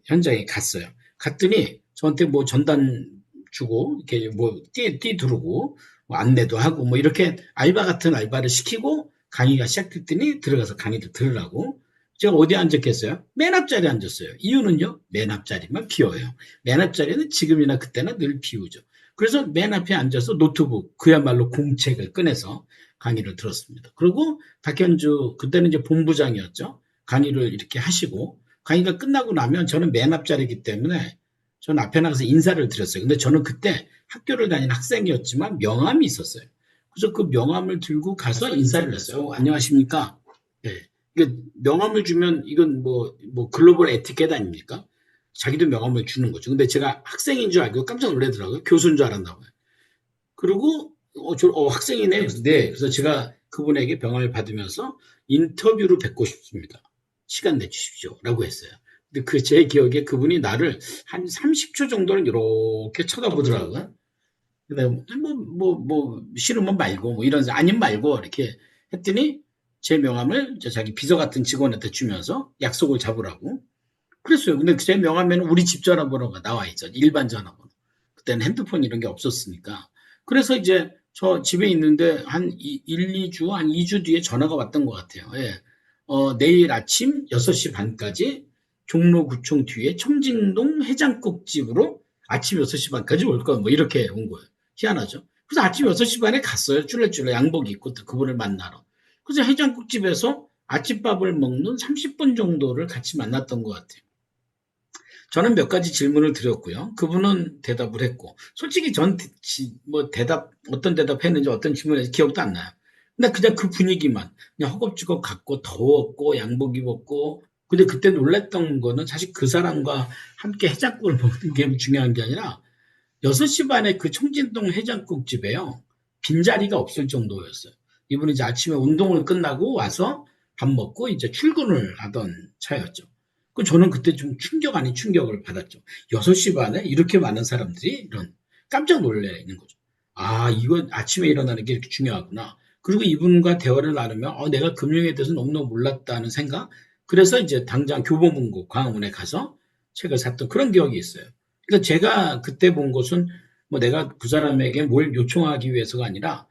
현장에 갔어요. 갔더니 저한테 뭐 전단 주고 이렇게 뭐 띠 두르고 뭐 안내도 하고 뭐 이렇게 알바 같은 알바를 시키고 강의가 시작됐더니 들어가서 강의를 들으라고 제가 어디 앉았겠어요? 맨 앞자리에 앉았어요. 이유는요? 맨 앞자리만 비워요. 맨 앞자리는 지금이나 그때나 늘 비우죠. 그래서 맨 앞에 앉아서 노트북, 그야말로 공책을 꺼내서 강의를 들었습니다. 그리고 박현주, 그때는 이제 본부장이었죠. 강의를 이렇게 하시고, 강의가 끝나고 나면 저는 맨 앞자리이기 때문에 저는 앞에 나가서 인사를 드렸어요. 근데 저는 그때 학교를 다니는 학생이었지만 명함이 있었어요. 그래서 그 명함을 들고 가서 인사를 했어요. 안녕하십니까? 네. 이게 명함을 주면 이건 뭐 글로벌 에티켓 아닙니까? 자기도 명함을 주는 거죠. 근데 제가 학생인 줄 알고 깜짝 놀라더라고요. 교수인 줄 알았나 봐요. 그리고 학생이네. 그래서 네. 그래서 제가 그분에게 병을 받으면서 인터뷰로 뵙고 싶습니다. 시간 내주십시오라고 했어요. 근데 그 제 기억에 그분이 나를 한 30초 정도는 이렇게 쳐다보더라고요. 근데 싫으면 말고 뭐 이런 아님 말고 이렇게 했더니 제 명함을 자기 비서 같은 직원한테 주면서 약속을 잡으라고 그랬어요. 근데 제 명함에는 우리 집 전화번호가 나와 있죠. 일반 전화번호. 그때는 핸드폰 이런 게 없었으니까. 그래서 이제 저 집에 있는데 한 1, 2주, 한 2주 뒤에 전화가 왔던 것 같아요. 예. 내일 아침 6시 반까지 종로구청 뒤에 청진동 해장국집으로 아침 6시 반까지 올 거야. 뭐 이렇게 온 거예요. 희한하죠. 그래서 아침 6시 반에 갔어요. 쭈레쭈레 양복 입고 또 그분을 만나러. 그래서 해장국집에서 아침밥을 먹는 30분 정도를 같이 만났던 것 같아요. 저는 몇 가지 질문을 드렸고요. 그분은 대답을 했고, 솔직히 전 어떤 대답했는지 어떤 질문을 했는지 기억도 안 나요. 근데 그냥 그 분위기만, 그냥 허겁지겁 갔고, 더웠고, 양복 입었고, 근데 그때 놀랐던 거는 사실 그 사람과 함께 해장국을 먹는 게 중요한 게 아니라, 6시 반에 그 청진동 해장국집에요. 빈자리가 없을 정도였어요. 이분이 이제 아침에 운동을 끝나고 와서 밥 먹고 이제 출근을 하던 차였죠. 저는 그때 좀 충격 아닌 충격을 받았죠. 6시 반에 이렇게 많은 사람들이 이런 깜짝 놀래 있는 거죠. 아, 이건 아침에 일어나는 게 이렇게 중요하구나. 그리고 이분과 대화를 나누면 내가 금융에 대해서 너무너무 몰랐다는 생각. 그래서 이제 당장 교보문고 광화문에 가서 책을 샀던 그런 기억이 있어요. 그러니까 제가 그때 본 것은 뭐 내가 그 사람에게 뭘 요청하기 위해서가 아니라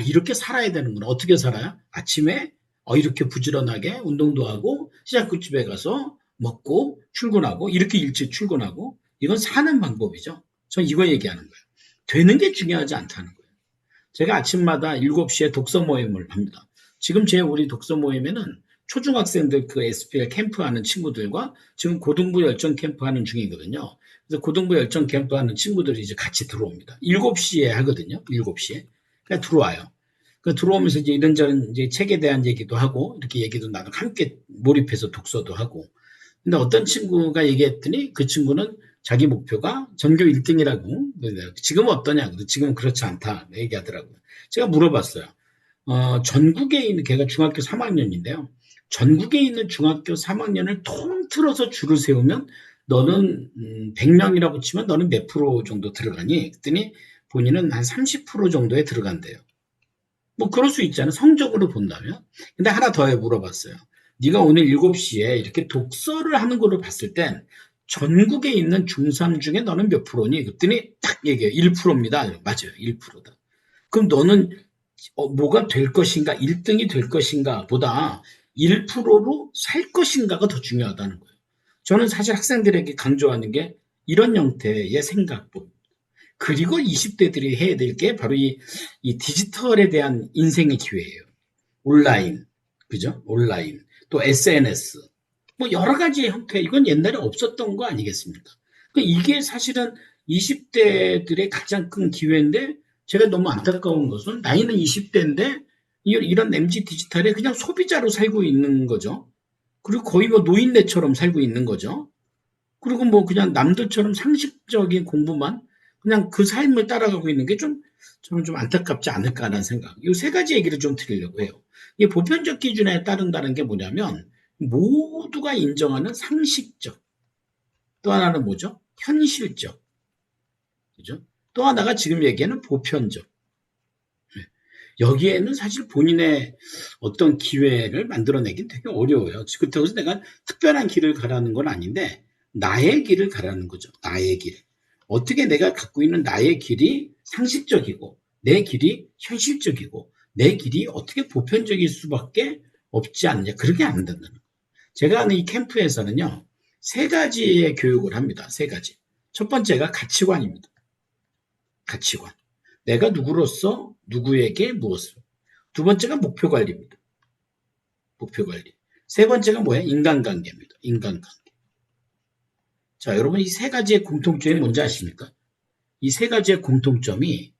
이렇게 살아야 되는구나. 어떻게 살아요? 아침에 이렇게 부지런하게 운동도 하고 시장국집에 가서 먹고 출근하고 이렇게 일찍 출근하고 이건 사는 방법이죠. 저 이거 얘기하는 거예요. 되는 게 중요하지 않다는 거예요. 제가 아침마다 7시에 독서 모임을 합니다. 지금 우리 독서 모임에는 초중학생들 그 SPL 캠프 하는 친구들과 지금 고등부 열정 캠프 하는 중이거든요. 그래서 고등부 열정 캠프 하는 친구들이 이제 같이 들어옵니다. 7시에 하거든요. 7시에. 그냥 들어와요. 들어오면서 이제 이런저런 이제 책에 대한 얘기도 하고 이렇게 얘기도 나누고 함께 몰입해서 독서도 하고 근데 어떤 친구가 얘기했더니 그 친구는 자기 목표가 전교 1등이라고. 지금은 어떠냐? 지금은 그렇지 않다. 얘기하더라고요. 제가 물어봤어요. 전국에 있는, 걔가 중학교 3학년인데요. 전국에 있는 중학교 3학년을 통틀어서 줄을 세우면 너는 100명이라고 치면 너는 몇 프로 정도 들어가니? 그랬더니 본인은 한 30% 정도에 들어간대요. 뭐 그럴 수 있잖아요. 성적으로 본다면. 근데 하나 더 물어봤어요. 네가 오늘 7시에 이렇게 독서를 하는 걸로 봤을 땐 전국에 있는 중3 중에 너는 몇 프로니? 그랬더니 딱 얘기해요. 1%입니다. 맞아요. 1%다. 그럼 너는 뭐가 될 것인가? 1등이 될 것인가? 보다 1%로 살 것인가가 더 중요하다는 거예요. 저는 사실 학생들에게 강조하는 게 이런 형태의 생각법. 그리고 20대들이 해야 될 게 바로 이 디지털에 대한 인생의 기회예요. 온라인, 그죠? 온라인. 또 SNS. 뭐 여러 가지 형태, 이건 옛날에 없었던 거 아니겠습니까? 그러니까 이게 사실은 20대들의 가장 큰 기회인데 제가 너무 안타까운 것은 나이는 20대인데 이런 MZ 디지털에 그냥 소비자로 살고 있는 거죠. 그리고 거의 뭐 노인네처럼 살고 있는 거죠. 그리고 뭐 그냥 남들처럼 상식적인 공부만 그냥 그 삶을 따라가고 있는 게 좀 저는 좀 안타깝지 않을까라는 생각. 이 세 가지 얘기를 좀 드리려고 해요. 이 보편적 기준에 따른다는 게 뭐냐면 모두가 인정하는 상식적. 또 하나는 뭐죠? 현실적. 그죠? 또 하나가 지금 얘기하는 보편적. 여기에는 사실 본인의 어떤 기회를 만들어내긴 되게 어려워요. 그렇다고 해서 내가 특별한 길을 가라는 건 아닌데, 나의 길을 가라는 거죠. 나의 길. 어떻게 내가 갖고 있는 나의 길이 상식적이고, 내 길이 현실적이고, 내 길이 어떻게 보편적일 수밖에 없지 않느냐. 그렇게 안 된다는 거예요. 제가 하는 이 캠프에서는요, 세 가지의 교육을 합니다. 세 가지. 첫 번째가 가치관입니다. 가치관. 내가 누구로서 누구에게 무엇을. 두 번째가 목표 관리입니다. 목표 관리. 세 번째가 뭐야? 인간관계입니다. 인간관계. 자, 여러분 이 세 가지의 공통점이 뭔지 아십니까? 이 세 가지의 공통점이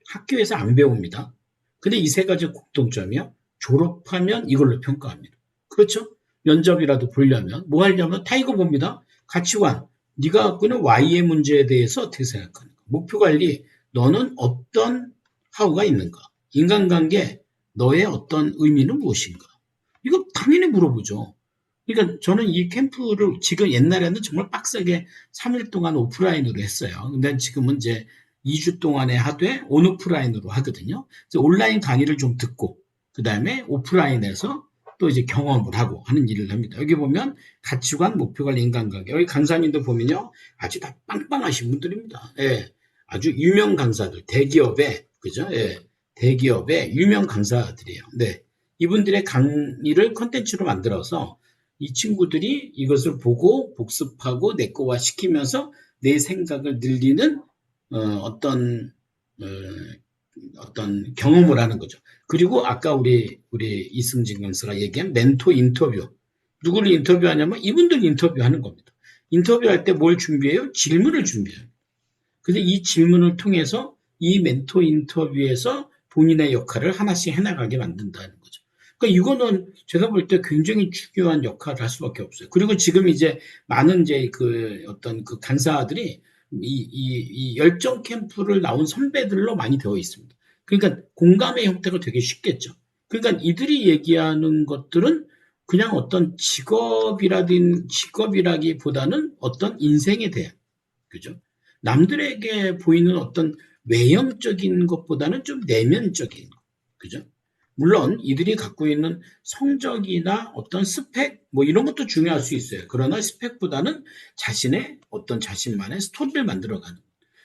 학교에서 안 배웁니다. 근데 이 세 가지 공통점이요. 졸업하면 이걸로 평가합니다. 그렇죠? 면접이라도 보려면 뭐 하려면 다 이거 봅니다. 가치관. 네가 갖고 있는 Y의 문제에 대해서 어떻게 생각하는가? 목표 관리. 너는 어떤 하우가 있는가? 인간관계. 너의 어떤 의미는 무엇인가? 이거 당연히 물어보죠. 그러니까 저는 이 캠프를 지금 옛날에는 정말 빡세게 3일 동안 오프라인으로 했어요. 근데 지금은 이제 2주 동안에 하되 온오프라인으로 하거든요. 그래서 온라인 강의를 좀 듣고 그 다음에 오프라인에서 또 이제 경험을 하고 하는 일을 합니다. 여기 보면 가치관, 목표관리, 인간관계. 여기 강사님들 보면요. 아주 다 빵빵하신 분들입니다. 예. 아주 유명 강사들, 대기업의, 그죠? 예. 대기업의 유명 강사들이에요. 네. 이분들의 강의를 컨텐츠로 만들어서 이 친구들이 이것을 보고 복습하고 내거화 시키면서 내 생각을 늘리는 어떤 어, 어떤 경험을 하는 거죠. 그리고 아까 우리 이승진 강사가 얘기한 멘토 인터뷰. 누구를 인터뷰하냐면 이분들 인터뷰하는 겁니다. 인터뷰할 때 뭘 준비해요? 질문을 준비해요. 그래서 이 질문을 통해서 이 멘토 인터뷰에서 본인의 역할을 하나씩 해나가게 만든다는 거죠. 그러니까 이거는 제가 볼 때 굉장히 중요한 역할을 할 수밖에 없어요. 그리고 지금 이제 많은 이제 그 어떤 그 강사들이 이 열정 캠프를 나온 선배들로 많이 되어 있습니다. 그러니까 공감의 형태가 되게 쉽겠죠. 그러니까 이들이 얘기하는 것들은 그냥 어떤 직업이라기보다는 어떤 인생에 대한, 그죠? 남들에게 보이는 어떤 외형적인 것보다는 좀 내면적인 것, 그죠? 물론 이들이 갖고 있는 성적이나 어떤 스펙 뭐 이런 것도 중요할 수 있어요. 그러나 스펙보다는 자신의 어떤 자신만의 스토리를 만들어가는.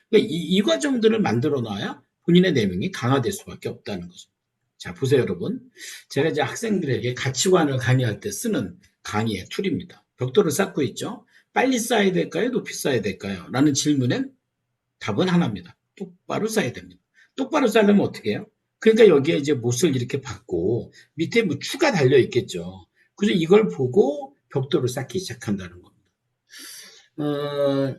그러니까 이 과정들을 만들어 놔야 본인의 내면이 강화될 수밖에 없다는 거죠. 자, 보세요, 여러분. 제가 이제 학생들에게 가치관을 강의할 때 쓰는 강의의 툴입니다. 벽돌을 쌓고 있죠. 빨리 쌓아야 될까요? 높이 쌓아야 될까요? 라는 질문엔 답은 하나입니다. 똑바로 쌓아야 됩니다. 똑바로 쌓으려면 어떻게 해요? 그러니까 여기에 이제 못을 이렇게 받고 밑에 뭐 추가 달려 있겠죠. 그래서 이걸 보고 벽돌을 쌓기 시작한다는 겁니다. 어,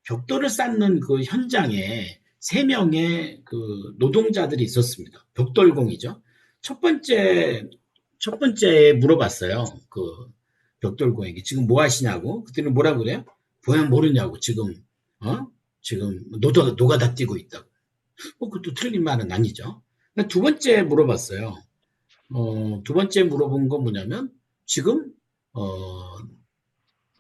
벽돌을 쌓는 그 현장에 세 명의 그 노동자들이 있었습니다. 벽돌공이죠. 첫 번째, 첫 번째에 물어봤어요. 그 벽돌공에게 지금 뭐 하시냐고. 그때는 뭐라 그래요? 보양 모르냐고. 지금, 어? 지금 노가다 뛰고 있다고. 그것도 틀린 말은 아니죠. 두 번째 물어봤어요. 두 번째 물어본 건 뭐냐면 지금, 어,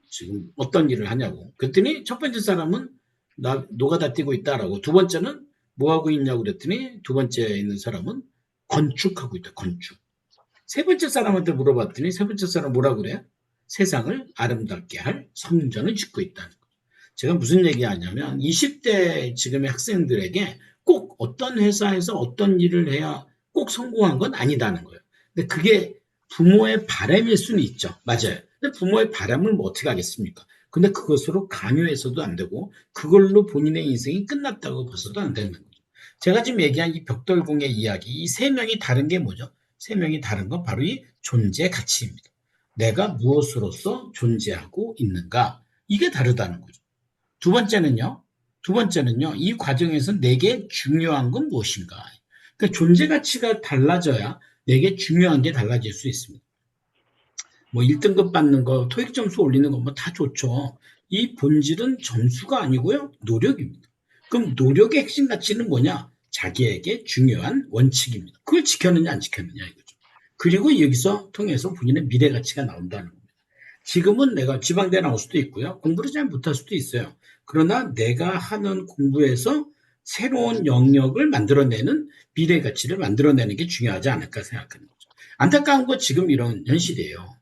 지금 어떤 일을 하냐고. 그랬더니 첫 번째 사람은 나 노가다 뛰고 있다라고. 두 번째는 뭐 하고 있냐고 그랬더니 두 번째 있는 사람은 건축하고 있다. 건축. 세 번째 사람한테 물어봤더니 세 번째 사람 뭐라 그래요? 세상을 아름답게 할 성전을 짓고 있다는 거. 제가 무슨 얘기하냐면 20대 지금의 학생들에게 꼭 어떤 회사에서 어떤 일을 해야 꼭 성공한 건 아니다는 거예요. 근데 그게 부모의 바람일 수는 있죠. 맞아요. 근데 부모의 바람을 뭐 어떻게 하겠습니까? 근데 그것으로 강요해서도 안 되고 그걸로 본인의 인생이 끝났다고 봐서도 안 되는 거죠. 제가 지금 얘기한 이 벽돌공의 이야기, 이 세 명이 다른 게 뭐죠? 세 명이 다른 건 바로 이 존재 가치입니다. 내가 무엇으로서 존재하고 있는가? 이게 다르다는 거죠. 두 번째는요. 두 번째는요. 이 과정에서 내게 중요한 건 무엇인가? 그러니까 존재 가치가 달라져야 내게 중요한 게 달라질 수 있습니다. 뭐 1등급 받는 거, 토익 점수 올리는 거 뭐 다 좋죠. 이 본질은 점수가 아니고요. 노력입니다. 그럼 노력의 핵심 가치는 뭐냐? 자기에게 중요한 원칙입니다. 그걸 지켰느냐 안 지켰느냐 이거죠. 그리고 여기서 통해서 본인의 미래 가치가 나온다는 겁니다. 지금은 내가 지방대 나올 수도 있고요. 공부를 잘 못할 수도 있어요. 그러나 내가 하는 공부에서 새로운 영역을 만들어내는 미래 가치를 만들어내는 게 중요하지 않을까 생각하는 거죠. 안타까운 건 지금 이런 현실이에요.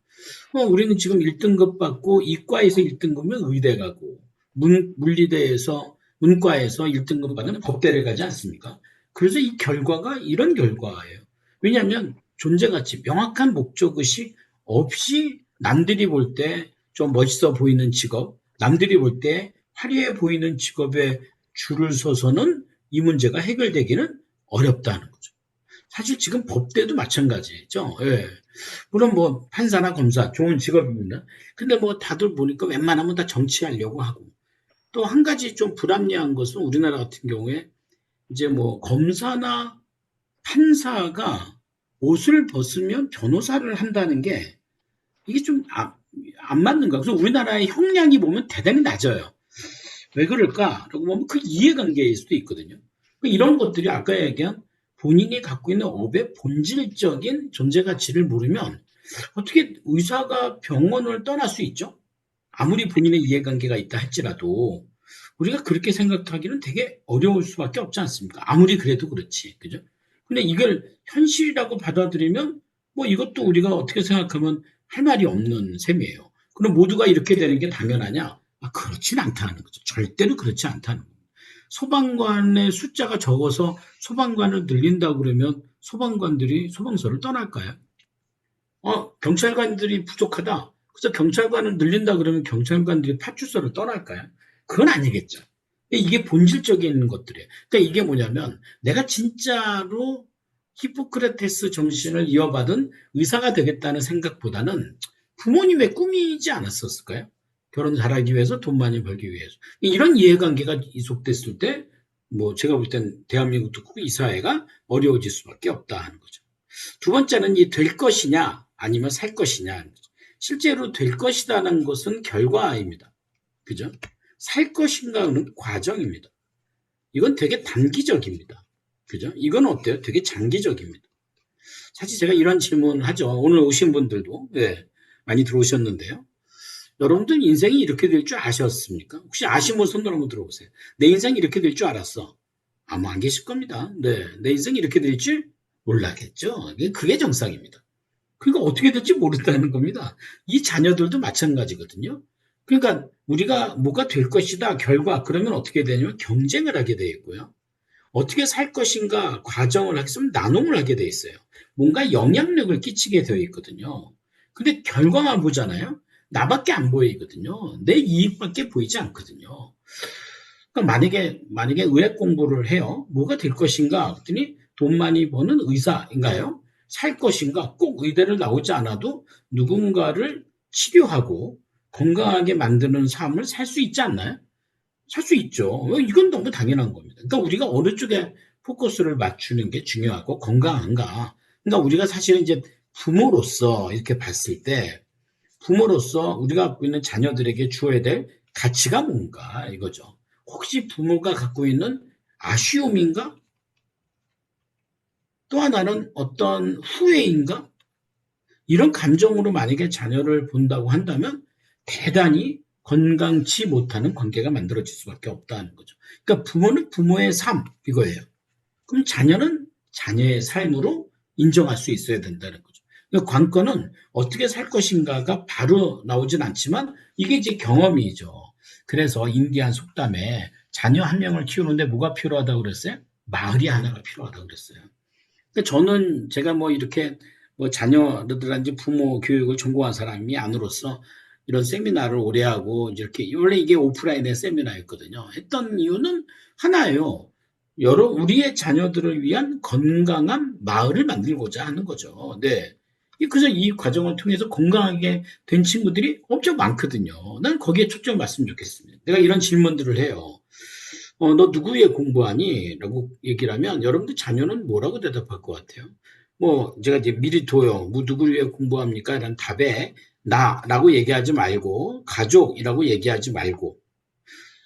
우리는 지금 1등급 받고 이과에서 1등급이면 의대 가고 물리대에서 문과에서 1등급 받으면 법대를 가지 않습니까? 그래서 이 결과가 이런 결과예요. 왜냐하면 존재가치, 명확한 목적의식 없이 남들이 볼 때 좀 멋있어 보이는 직업, 남들이 볼 때 화려해 보이는 직업에 줄을 서서는 이 문제가 해결되기는 어렵다는 거죠. 사실 지금 법대도 마찬가지죠. 예. 물론 뭐 판사나 검사 좋은 직업입니다. 근데 뭐 다들 보니까 웬만하면 다 정치하려고 하고 또 한 가지 좀 불합리한 것은 우리나라 같은 경우에 이제 뭐 검사나 판사가 옷을 벗으면 변호사를 한다는 게 이게 좀 안 맞는가. 그래서 우리나라의 형량이 보면 대단히 낮아요. 왜 그럴까? 라고 보면 그 이해관계일 수도 있거든요. 이런 것들이 아까 얘기한 본인이 갖고 있는 업의 본질적인 존재 가치를 모르면 어떻게 의사가 병원을 떠날 수 있죠? 아무리 본인의 이해관계가 있다 할지라도 우리가 그렇게 생각하기는 되게 어려울 수밖에 없지 않습니까? 아무리 그래도 그렇지. 그죠? 근데 이걸 현실이라고 받아들이면 뭐 이것도 우리가 어떻게 생각하면 할 말이 없는 셈이에요. 그럼 모두가 이렇게 되는 게 당연하냐? 그렇진 않다는 거죠. 절대로 그렇지 않다는 거죠. 소방관의 숫자가 적어서 소방관을 늘린다고 그러면 소방관들이 소방서를 떠날까요? 경찰관들이 부족하다. 그래서 경찰관을 늘린다 그러면 경찰관들이 파출소를 떠날까요? 그건 아니겠죠. 이게 본질적인 것들이에요. 그러니까 이게 뭐냐면 내가 진짜로 히포크라테스 정신을 이어받은 의사가 되겠다는 생각보다는 부모님의 꿈이지 않았었을까요? 결혼 잘하기 위해서 돈 많이 벌기 위해서. 이런 이해관계가 이속됐을 때, 뭐 제가 볼 땐 대한민국 특히 이 사회가 어려워질 수밖에 없다 하는 거죠. 두 번째는 이 될 것이냐 아니면 살 것이냐. 실제로 될 것이라는 것은 결과입니다. 그죠? 살 것인가는 과정입니다. 이건 되게 단기적입니다. 그죠? 이건 어때요? 되게 장기적입니다. 사실 제가 이런 질문을 하죠. 오늘 오신 분들도 네, 많이 들어오셨는데요. 여러분들 인생이 이렇게 될 줄 아셨습니까? 혹시 아시면 손들 한번 들어보세요. 내 인생이 이렇게 될 줄 알았어. 아마 안 계실 겁니다. 네, 내 인생이 이렇게 될 줄 몰랐겠죠. 그게 정상입니다. 그러니까 어떻게 될지 모른다는 겁니다. 이 자녀들도 마찬가지거든요. 그러니까 우리가 뭐가 될 것이다, 결과, 그러면 어떻게 되냐면 경쟁을 하게 돼 있고요. 어떻게 살 것인가 과정을 하게 되면 나눔을 하게 돼 있어요. 뭔가 영향력을 끼치게 되어 있거든요. 근데 결과만 보잖아요. 나밖에 안 보이거든요. 내 이익밖에 보이지 않거든요. 그러니까 만약에 의학 공부를 해요. 뭐가 될 것인가? 그랬더니 돈 많이 버는 의사인가요? 살 것인가? 꼭 의대를 나오지 않아도 누군가를 치료하고 건강하게 만드는 삶을 살 수 있지 않나요? 살 수 있죠. 이건 너무 당연한 겁니다. 그러니까 우리가 어느 쪽에 포커스를 맞추는 게 중요하고 건강한가. 그러니까 우리가 사실은 이제 부모로서 이렇게 봤을 때 부모로서 우리가 갖고 있는 자녀들에게 주어야 될 가치가 뭔가 이거죠. 혹시 부모가 갖고 있는 아쉬움인가? 또 하나는 어떤 후회인가? 이런 감정으로 만약에 자녀를 본다고 한다면 대단히 건강치 못하는 관계가 만들어질 수밖에 없다는 거죠. 그러니까 부모는 부모의 삶, 이거예요. 그럼 자녀는 자녀의 삶으로 인정할 수 있어야 된다는 거죠. 그러니까 관건은 어떻게 살 것인가가 바로 나오진 않지만 이게 이제 경험이죠. 그래서 인디안 속담에 자녀 한 명을 키우는데 뭐가 필요하다고 그랬어요? 마을이 하나가 필요하다고 그랬어요. 그러니까 저는 제가 뭐 이렇게 뭐 자녀들한테 부모 교육을 전공한 사람이 아니로서 이런 세미나를 오래 하고 이렇게 원래 이게 오프라인의 세미나였거든요. 했던 이유는 하나예요. 우리의 자녀들을 위한 건강한 마을을 만들고자 하는 거죠. 네. 그래서 이 과정을 통해서 건강하게 된 친구들이 엄청 많거든요. 난 거기에 초점을 맞으면 좋겠습니다. 내가 이런 질문들을 해요. 너 누구 위해 공부하니? 라고 얘기를 하면 여러분들 자녀는 뭐라고 대답할 것 같아요? 뭐 제가 이제 미리 둬요. 뭐 누구 위해 공부합니까? 라는 답에 나라고 얘기하지 말고 가족이라고 얘기하지 말고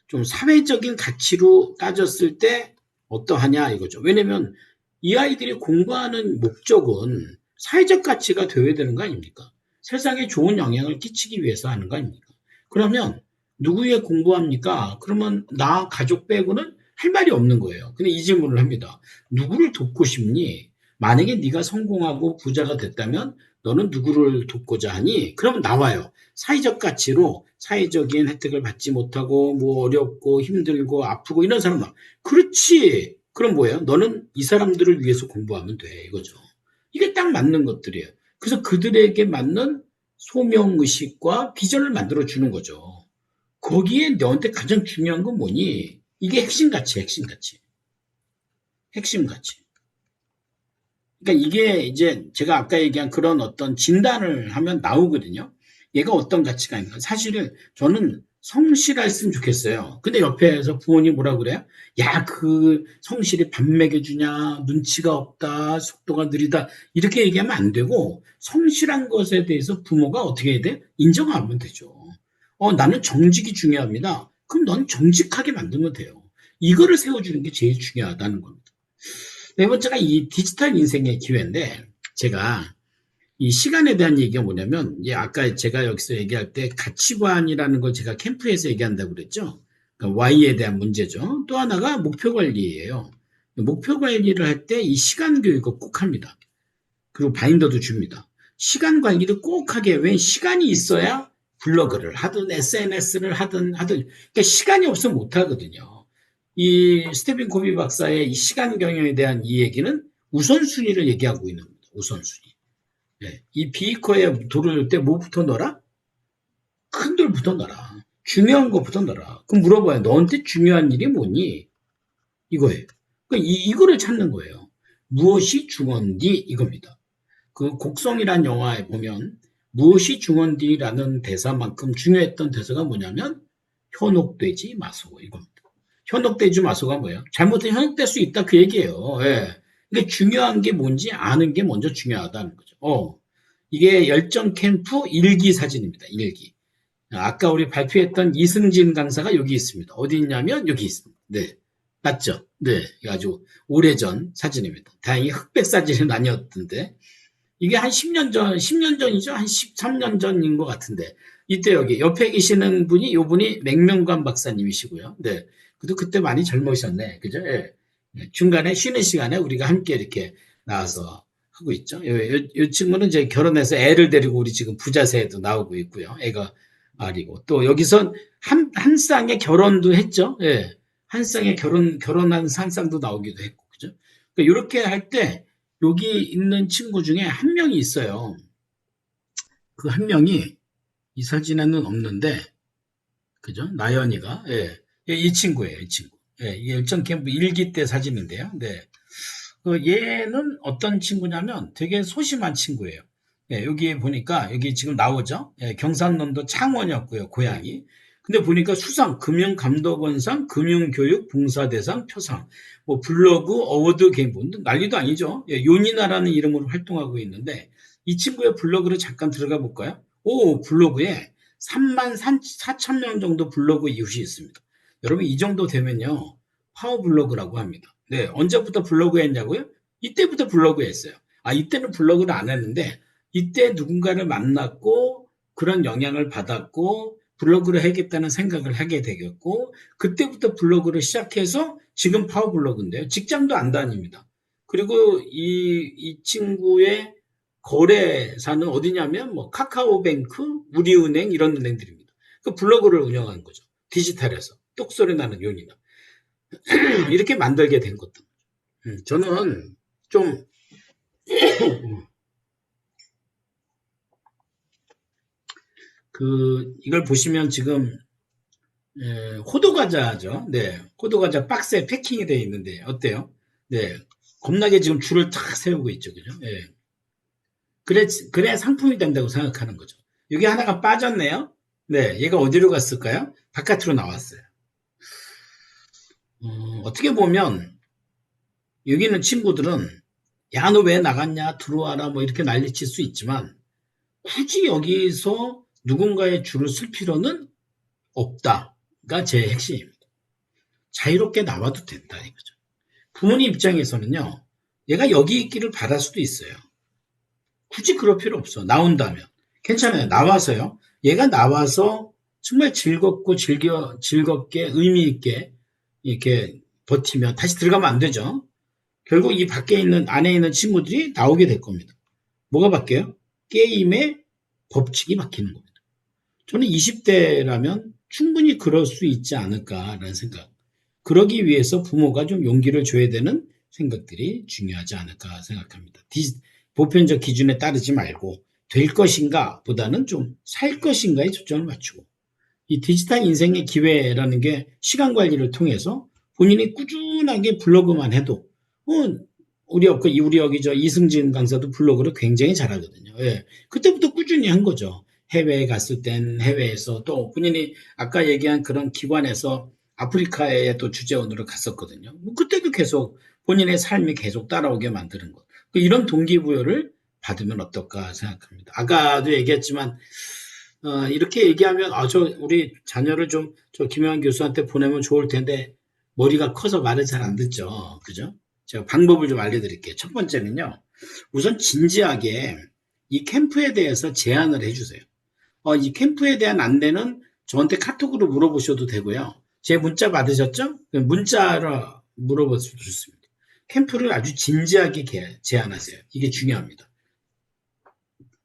좀 사회적인 가치로 따졌을 때 어떠하냐 이거죠. 왜냐면 이 아이들이 공부하는 목적은 사회적 가치가 되어야 되는 거 아닙니까? 세상에 좋은 영향을 끼치기 위해서 하는 거 아닙니까? 그러면 누구 의 공부합니까? 그러면 나 가족 빼고는 할 말이 없는 거예요. 근데 이 질문을 합니다. 누구를 돕고 싶니? 만약에 네가 성공하고 부자가 됐다면 너는 누구를 돕고자 하니? 그러면 나와요. 사회적 가치로 사회적인 혜택을 받지 못하고 뭐 어렵고 힘들고 아프고 이런 사람 나. 그렇지. 그럼 뭐예요? 너는 이 사람들을 위해서 공부하면 돼. 이거죠. 이게 딱 맞는 것들이에요. 그래서 그들에게 맞는 소명 의식과 비전을 만들어 주는 거죠. 거기에 너한테 가장 중요한 건 뭐니? 이게 핵심 가치, 핵심 가치. 핵심 가치. 그러니까 이게 이제 제가 아까 얘기한 그런 어떤 진단을 하면 나오거든요. 얘가 어떤 가치가 있는가. 사실은 저는 성실했으면 좋겠어요. 근데 옆에서 부모님 뭐라 그래요? 야, 그 성실이 밥 먹여주냐, 눈치가 없다, 속도가 느리다, 이렇게 얘기하면 안 되고, 성실한 것에 대해서 부모가 어떻게 해야 돼? 인정하면 되죠. 나는 정직이 중요합니다. 그럼 넌 정직하게 만들면 돼요. 이거를 세워주는 게 제일 중요하다는 겁니다. 네 번째가 이 디지털 인생의 기회인데, 제가 이 시간에 대한 얘기가 뭐냐면, 아까 제가 여기서 얘기할 때 가치관이라는 걸 제가 캠프에서 얘기한다고 그랬죠. 그러니까 Y에 대한 문제죠. 또 하나가 목표 관리예요. 목표 관리를 할 때 이 시간 교육을 꼭 합니다. 그리고 바인더도 줍니다. 시간 관리를 꼭 하게, 왜 시간이 있어야 블로그를 하든 SNS를 하든, 그러니까 시간이 없으면 못 하거든요. 이 스테픈 코비 박사의 이 시간 경영에 대한 이 얘기는 우선순위를 얘기하고 있는 겁니다. 우선순위. 네. 이 비거에 돌을 넣을 때 뭐부터 넣어라? 큰 돌부터 넣어라. 중요한 것부터 넣어라. 그럼 물어봐요. 너한테 중요한 일이 뭐니? 이거예요. 그러니까 이거를 찾는 거예요. 무엇이 중요한디? 이겁니다. 그 곡성이란 영화에 보면 무엇이 중요한디라는 대사만큼 중요했던 대사가 뭐냐면 현혹되지 마소 이겁니다. 현혹되지 마소가 뭐예요? 잘못하면 현혹될 수 있다 그 얘기예요. 예. 근데 중요한 게 뭔지 아는 게 먼저 중요하다는 거죠. 이게 열정 캠프 일기 사진입니다. 일기. 아까 우리 발표했던 이승진 강사가 여기 있습니다. 어디 있냐면 여기 있습니다. 네. 맞죠? 네. 아주 오래전 사진입니다. 다행히 흑백 사진은 아니었던데. 이게 한 10년 전, 10년 전이죠? 한 13년 전인 것 같은데. 이때 여기 옆에 계시는 분이, 요분이 맹명관 박사님이시고요. 네. 그래도 그때 많이 젊으셨네. 그죠? 예. 네. 중간에 쉬는 시간에 우리가 함께 이렇게 나와서 하고 있죠. 이 친구는 이제 결혼해서 애를 데리고 우리 지금 부자세에도 나오고 있고요. 애가 아니고. 또 여기선 한 쌍의 결혼도 했죠. 예. 한 쌍의 결혼한 한 쌍도 나오기도 했고. 그죠? 그러니까 이렇게 할 때, 여기 있는 친구 중에 한 명이 있어요. 그 한 명이 이 사진에는 없는데, 그죠? 나연이가, 예. 이 친구예요, 이 친구. 예, 이게 일정 캠프 일기 때 사진인데요. 네. 얘는 어떤 친구냐면 되게 소심한 친구예요. 예, 여기 보니까 여기 지금 나오죠? 예, 경상남도 창원이었고요, 고향이. 근데 보니까 수상, 금융감독원상, 금융교육 봉사대상, 표상, 뭐 블로그, 어워드 개봉, 난리도 아니죠. 예, 요니나라는 이름으로 활동하고 있는데 이 친구의 블로그를 잠깐 들어가 볼까요? 오, 블로그에 3만 4천 명 정도 블로그 이웃이 있습니다. 여러분 이 정도 되면요, 파워 블로그라고 합니다. 네, 언제부터 블로그 했냐고요? 이때부터 블로그 했어요. 이때는 블로그를 안 했는데, 이때 누군가를 만났고, 그런 영향을 받았고, 블로그를 해야겠다는 생각을 하게 되겠고, 그때부터 블로그를 시작해서 지금 파워 블로그인데요. 직장도 안 다닙니다. 그리고 이 친구의 거래사는 어디냐면, 뭐, 카카오뱅크, 우리은행, 이런 은행들입니다. 그 블로그를 운영하는 거죠. 디지털에서. 똑소리 나는 요인이다. 이렇게 만들게 된 것도. 저는 좀, 이걸 보시면 지금, 호두과자죠. 네. 호두과자 박스에 패킹이 되어 있는데, 어때요? 네. 겁나게 지금 줄을 탁 세우고 있죠. 그죠? 예. 그래야 상품이 된다고 생각하는 거죠. 여기 하나가 빠졌네요. 네, 얘가 어디로 갔을까요? 바깥으로 나왔어요. 어떻게 보면 여기 있는 친구들은 야, 너 왜 나갔냐? 들어와라. 뭐 이렇게 난리칠 수 있지만 굳이 여기서 누군가의 줄을 쓸 필요는 없다가 제 핵심입니다. 자유롭게 나와도 된다 이거죠. 부모님 입장에서는요. 얘가 여기 있기를 바랄 수도 있어요. 굳이 그럴 필요 없어. 나온다면. 괜찮아요. 나와서요. 얘가 나와서 정말 즐겁게 의미 있게 이렇게 버티면 다시 들어가면 안 되죠. 결국 이 밖에 있는 안에 있는 친구들이 나오게 될 겁니다. 뭐가 바뀌어요? 게임의 법칙이 바뀌는 겁니다. 저는 20대라면 충분히 그럴 수 있지 않을까라는 생각. 그러기 위해서 부모가 좀 용기를 줘야 되는 생각들이 중요하지 않을까 생각합니다. 보편적 기준에 따르지 말고 될 것인가 보다는 좀 살 것인가에 초점을 맞추고 이 디지털 인생의 기회라는 게 시간 관리를 통해서 본인이 꾸준하게 블로그만 해도 우리 여기 저 이승진 강사도 블로그를 굉장히 잘하거든요. 예. 그때부터 꾸준히 한 거죠. 해외에 갔을 땐 해외에서 또 본인이 아까 얘기한 그런 기관에서 아프리카에 또 주재원으로 갔었거든요. 뭐 그때도 계속 본인의 삶이 계속 따라오게 만드는 것. 이런 동기부여를 받으면 어떨까 생각합니다. 아까도 얘기했지만 이렇게 얘기하면 우리 자녀를 좀 저 김영환 교수한테 보내면 좋을 텐데 머리가 커서 말을 잘 안 듣죠. 그죠? 제가 방법을 좀 알려드릴게요. 첫 번째는요. 우선 진지하게 이 캠프에 대해서 제안을 해주세요. 이 캠프에 대한 안내는 저한테 카톡으로 물어보셔도 되고요. 제 문자 받으셨죠? 문자로 물어보셔도 좋습니다. 캠프를 아주 진지하게 제안하세요. 이게 중요합니다.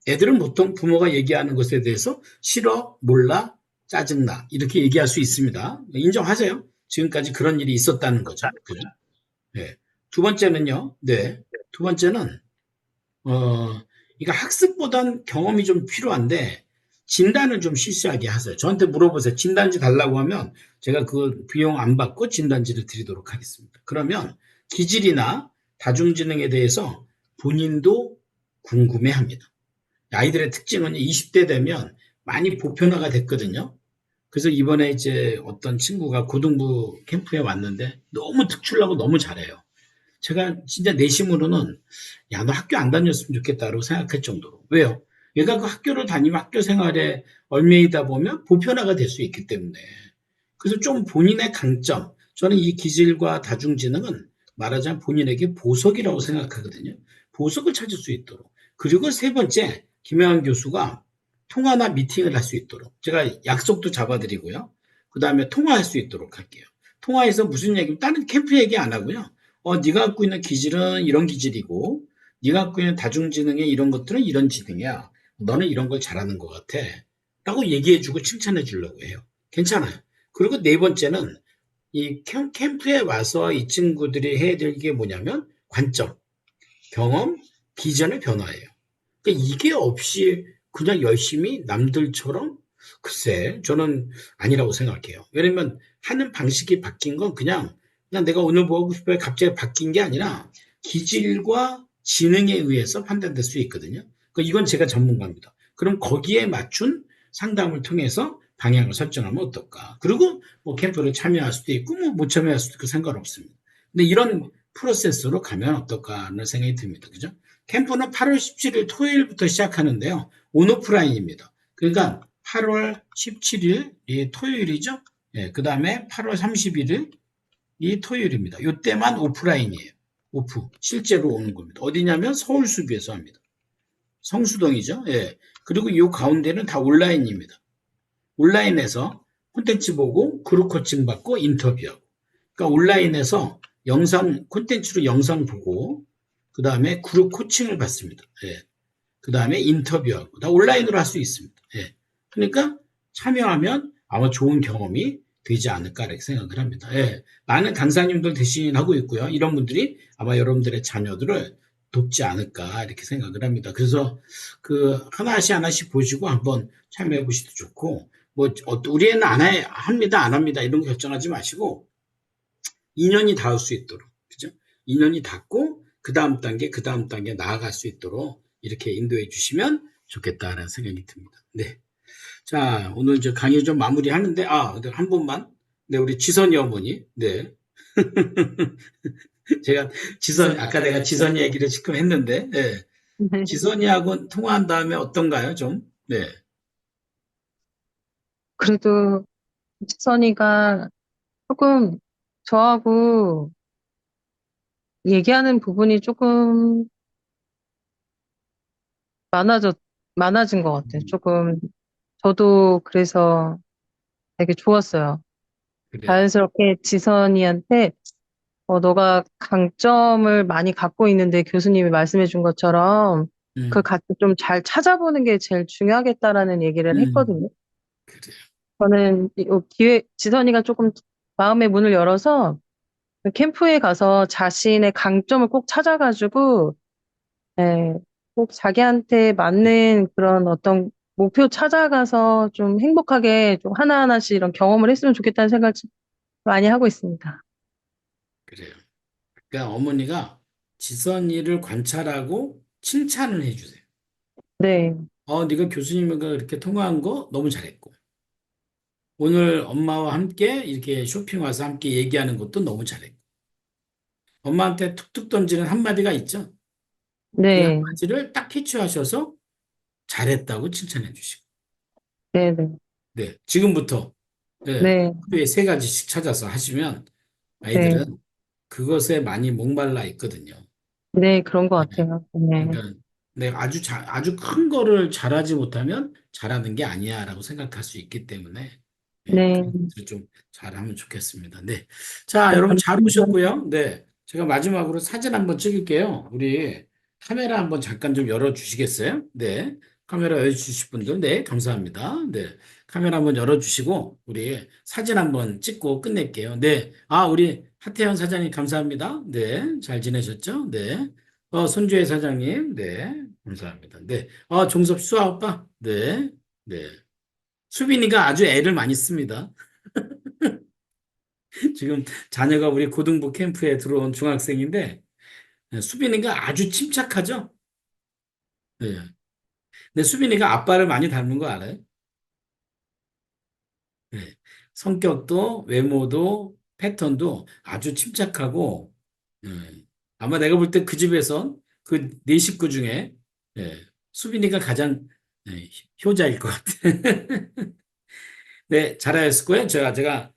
애들은 보통 부모가 얘기하는 것에 대해서 싫어, 몰라, 짜증나 이렇게 얘기할 수 있습니다. 인정하세요. 지금까지 그런 일이 있었다는 거죠. 그죠? 네. 두 번째는요. 네. 두 번째는 이거 학습보단 경험이 좀 필요한데 진단을 좀 실시하게 하세요. 저한테 물어보세요. 진단지 달라고 하면 제가 그 비용 안 받고 진단지를 드리도록 하겠습니다. 그러면 기질이나 다중지능에 대해서 본인도 궁금해합니다. 아이들의 특징은 20대 되면 많이 보편화가 됐거든요. 그래서 이번에 이제 어떤 친구가 고등부 캠프에 왔는데 너무 특출나고 너무 잘해요. 제가 진짜 내심으로는 야, 너 학교 안 다녔으면 좋겠다고 생각할 정도로. 왜요? 얘가 그 학교를 다니면 학교 생활에 얽매이다 보면 보편화가 될 수 있기 때문에. 그래서 좀 본인의 강점, 저는 이 기질과 다중지능은 말하자면 본인에게 보석이라고 생각하거든요. 보석을 찾을 수 있도록. 그리고 세 번째, 김영환 교수가 통화나 미팅을 할 수 있도록. 제가 약속도 잡아드리고요. 그 다음에 통화할 수 있도록 할게요. 통화해서 무슨 얘기, 다른 캠프 얘기 안 하고요. 네가 갖고 있는 기질은 이런 기질이고, 네가 갖고 있는 다중지능의 이런 것들은 이런 지능이야. 너는 이런 걸 잘하는 것 같아. 라고 얘기해주고 칭찬해 주려고 해요. 괜찮아요. 그리고 네 번째는 이 캠프에 와서 이 친구들이 해야 될 게 뭐냐면 관점, 경험, 비전의 변화예요. 그러니까 이게 없이 그냥 열심히 남들처럼 글쎄 저는 아니라고 생각해요. 왜냐면 하는 방식이 바뀐 건 그냥 내가 오늘 뭐 하고 싶어요 갑자기 바뀐 게 아니라 기질과 지능에 의해서 판단될 수 있거든요. 그러니까 이건 제가 전문가입니다. 그럼 거기에 맞춘 상담을 통해서 방향을 설정하면 어떨까. 그리고 뭐 캠프를 참여할 수도 있고 뭐 못 참여할 수도 있고 상관없습니다. 근데 이런 프로세스로 가면 어떨까 하는 생각이 듭니다. 그죠? 캠프는 8월 17일 토요일부터 시작하는데요. 온오프라인입니다. 그러니까 8월 17일이 토요일이죠. 예, 그 다음에 8월 31일이 토요일입니다. 이때만 오프라인이에요. 오프. 실제로 오는 겁니다. 어디냐면 서울 수비에서 합니다. 성수동이죠. 예. 그리고 이 가운데는 다 온라인입니다. 온라인에서 콘텐츠 보고 그룹 코칭 받고 인터뷰하고. 그러니까 온라인에서 콘텐츠로 영상 보고 그 다음에 그룹 코칭을 받습니다. 예. 그 다음에 인터뷰하고 다 온라인으로 할 수 있습니다. 예. 그러니까 참여하면 아마 좋은 경험이 되지 않을까 이렇게 생각을 합니다. 예. 많은 강사님들 대신하고 있고요. 이런 분들이 아마 여러분들의 자녀들을 돕지 않을까 이렇게 생각을 합니다. 그래서 그 하나씩 보시고 한번 참여해 보시도 좋고 뭐 우리 애는 합니다 안 합니다 이런 거 결정하지 마시고 2년이 닿을 수 있도록 그죠? 2년이 닿고 그 다음 단계 나아갈 수 있도록 이렇게 인도해 주시면 좋겠다라는 생각이 듭니다. 네. 자, 오늘 저 강의 좀 마무리하는데, 한 번만. 네, 우리 지선이 어머니. 네. 제가 아까 내가 지선 얘기를 지금 했는데, 네. 지선이하고 통화한 다음에 어떤가요, 좀? 네. 그래도 지선이가 조금 저하고 얘기하는 부분이 조금 많아졌, 많아진 것 같아요. 음, 조금, 저도 그래서 되게 좋았어요. 그래요. 자연스럽게 지선이한테, 너가 강점을 많이 갖고 있는데 교수님이 말씀해 준 것처럼 그 음, 가치 좀 잘 찾아보는 게 제일 중요하겠다라는 얘기를 음, 했거든요. 그래요. 저는 지선이가 조금 마음의 문을 열어서 그 캠프에 가서 자신의 강점을 꼭 찾아가지고, 예, 꼭 자기한테 네, 맞는 그런 어떤 목표 찾아가서 좀 행복하게 좀 하나하나씩 이런 경험을 했으면 좋겠다는 생각을 많이 하고 있습니다. 그래요. 그러니까 어머니가 지선이를 관찰하고 칭찬을 해주세요. 네, 네가 교수님과 이렇게 통화한 거 너무 잘했고, 오늘 엄마와 함께 이렇게 쇼핑 와서 함께 얘기하는 것도 너무 잘했고, 엄마한테 툭툭 던지는 한마디가 있죠. 그 네, 한마디를 딱 캐치하셔서 잘했다고 칭찬해 주시고, 네, 네, 네, 지금부터, 네, 네, 하루에 세 가지씩 찾아서 하시면 네, 아이들은 그것에 많이 목말라 있거든요. 네, 그런 것 네. 같아요. 네, 그러니까 내가 아주 큰 거를 잘하지 못하면 잘하는 게 아니야라고 생각할 수 있기 때문에 네, 네, 그런 것을 좀 잘하면 좋겠습니다. 네. 자, 네, 여러분 잘 감사합니다. 오셨고요. 네. 제가 마지막으로 사진 한번 찍을게요. 우리 카메라 한번 잠깐 좀 열어 주시겠어요? 네. 카메라 열어 주실 분들, 네, 감사합니다. 네. 카메라 한번 열어 주시고 우리 사진 한번 찍고 끝낼게요. 네. 우리 하태현 사장님 감사합니다. 네. 잘 지내셨죠? 네. 손주혜 사장님, 네, 감사합니다. 네, 종섭 수아 오빠, 네, 네. 수빈이가 아주 애를 많이 씁니다. 지금 자녀가 우리 고등부 캠프에 들어온 중학생인데, 네, 수빈이가 아주 침착하죠? 네. 근데 수빈이가 아빠를 많이 닮은 거 알아요? 네. 성격도, 외모도, 패턴도 아주 침착하고, 네. 아마 내가 볼 때 그 집에선 그 네 식구 중에, 네, 수빈이가 가장 네, 효자일 것 같아. 네, 잘하셨을 거예요. 제가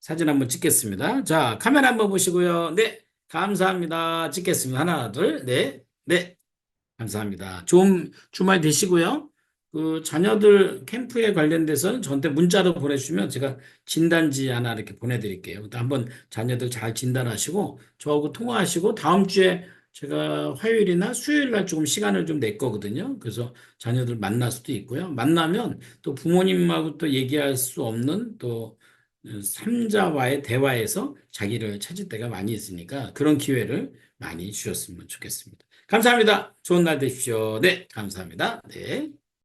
사진 한번 찍겠습니다. 자, 카메라 한번 보시고요. 네, 감사합니다. 찍겠습니다. 하나, 둘, 네, 네, 감사합니다. 좋은 주말 되시고요. 그 자녀들 캠프에 관련돼서는 저한테 문자로 보내주시면 제가 진단지 하나 이렇게 보내드릴게요. 한번 자녀들 잘 진단하시고 저하고 통화하시고 다음 주에 제가 화요일이나 수요일 날 조금 시간을 좀 낼 거거든요. 그래서 자녀들 만날 수도 있고요. 만나면 또 부모님하고 또 얘기할 수 없는 또 삼자와의 대화에서 자기를 찾을 때가 많이 있으니까 그런 기회를 많이 주셨으면 좋겠습니다. 감사합니다. 좋은 날 되십시오. 네, 감사합니다. 네.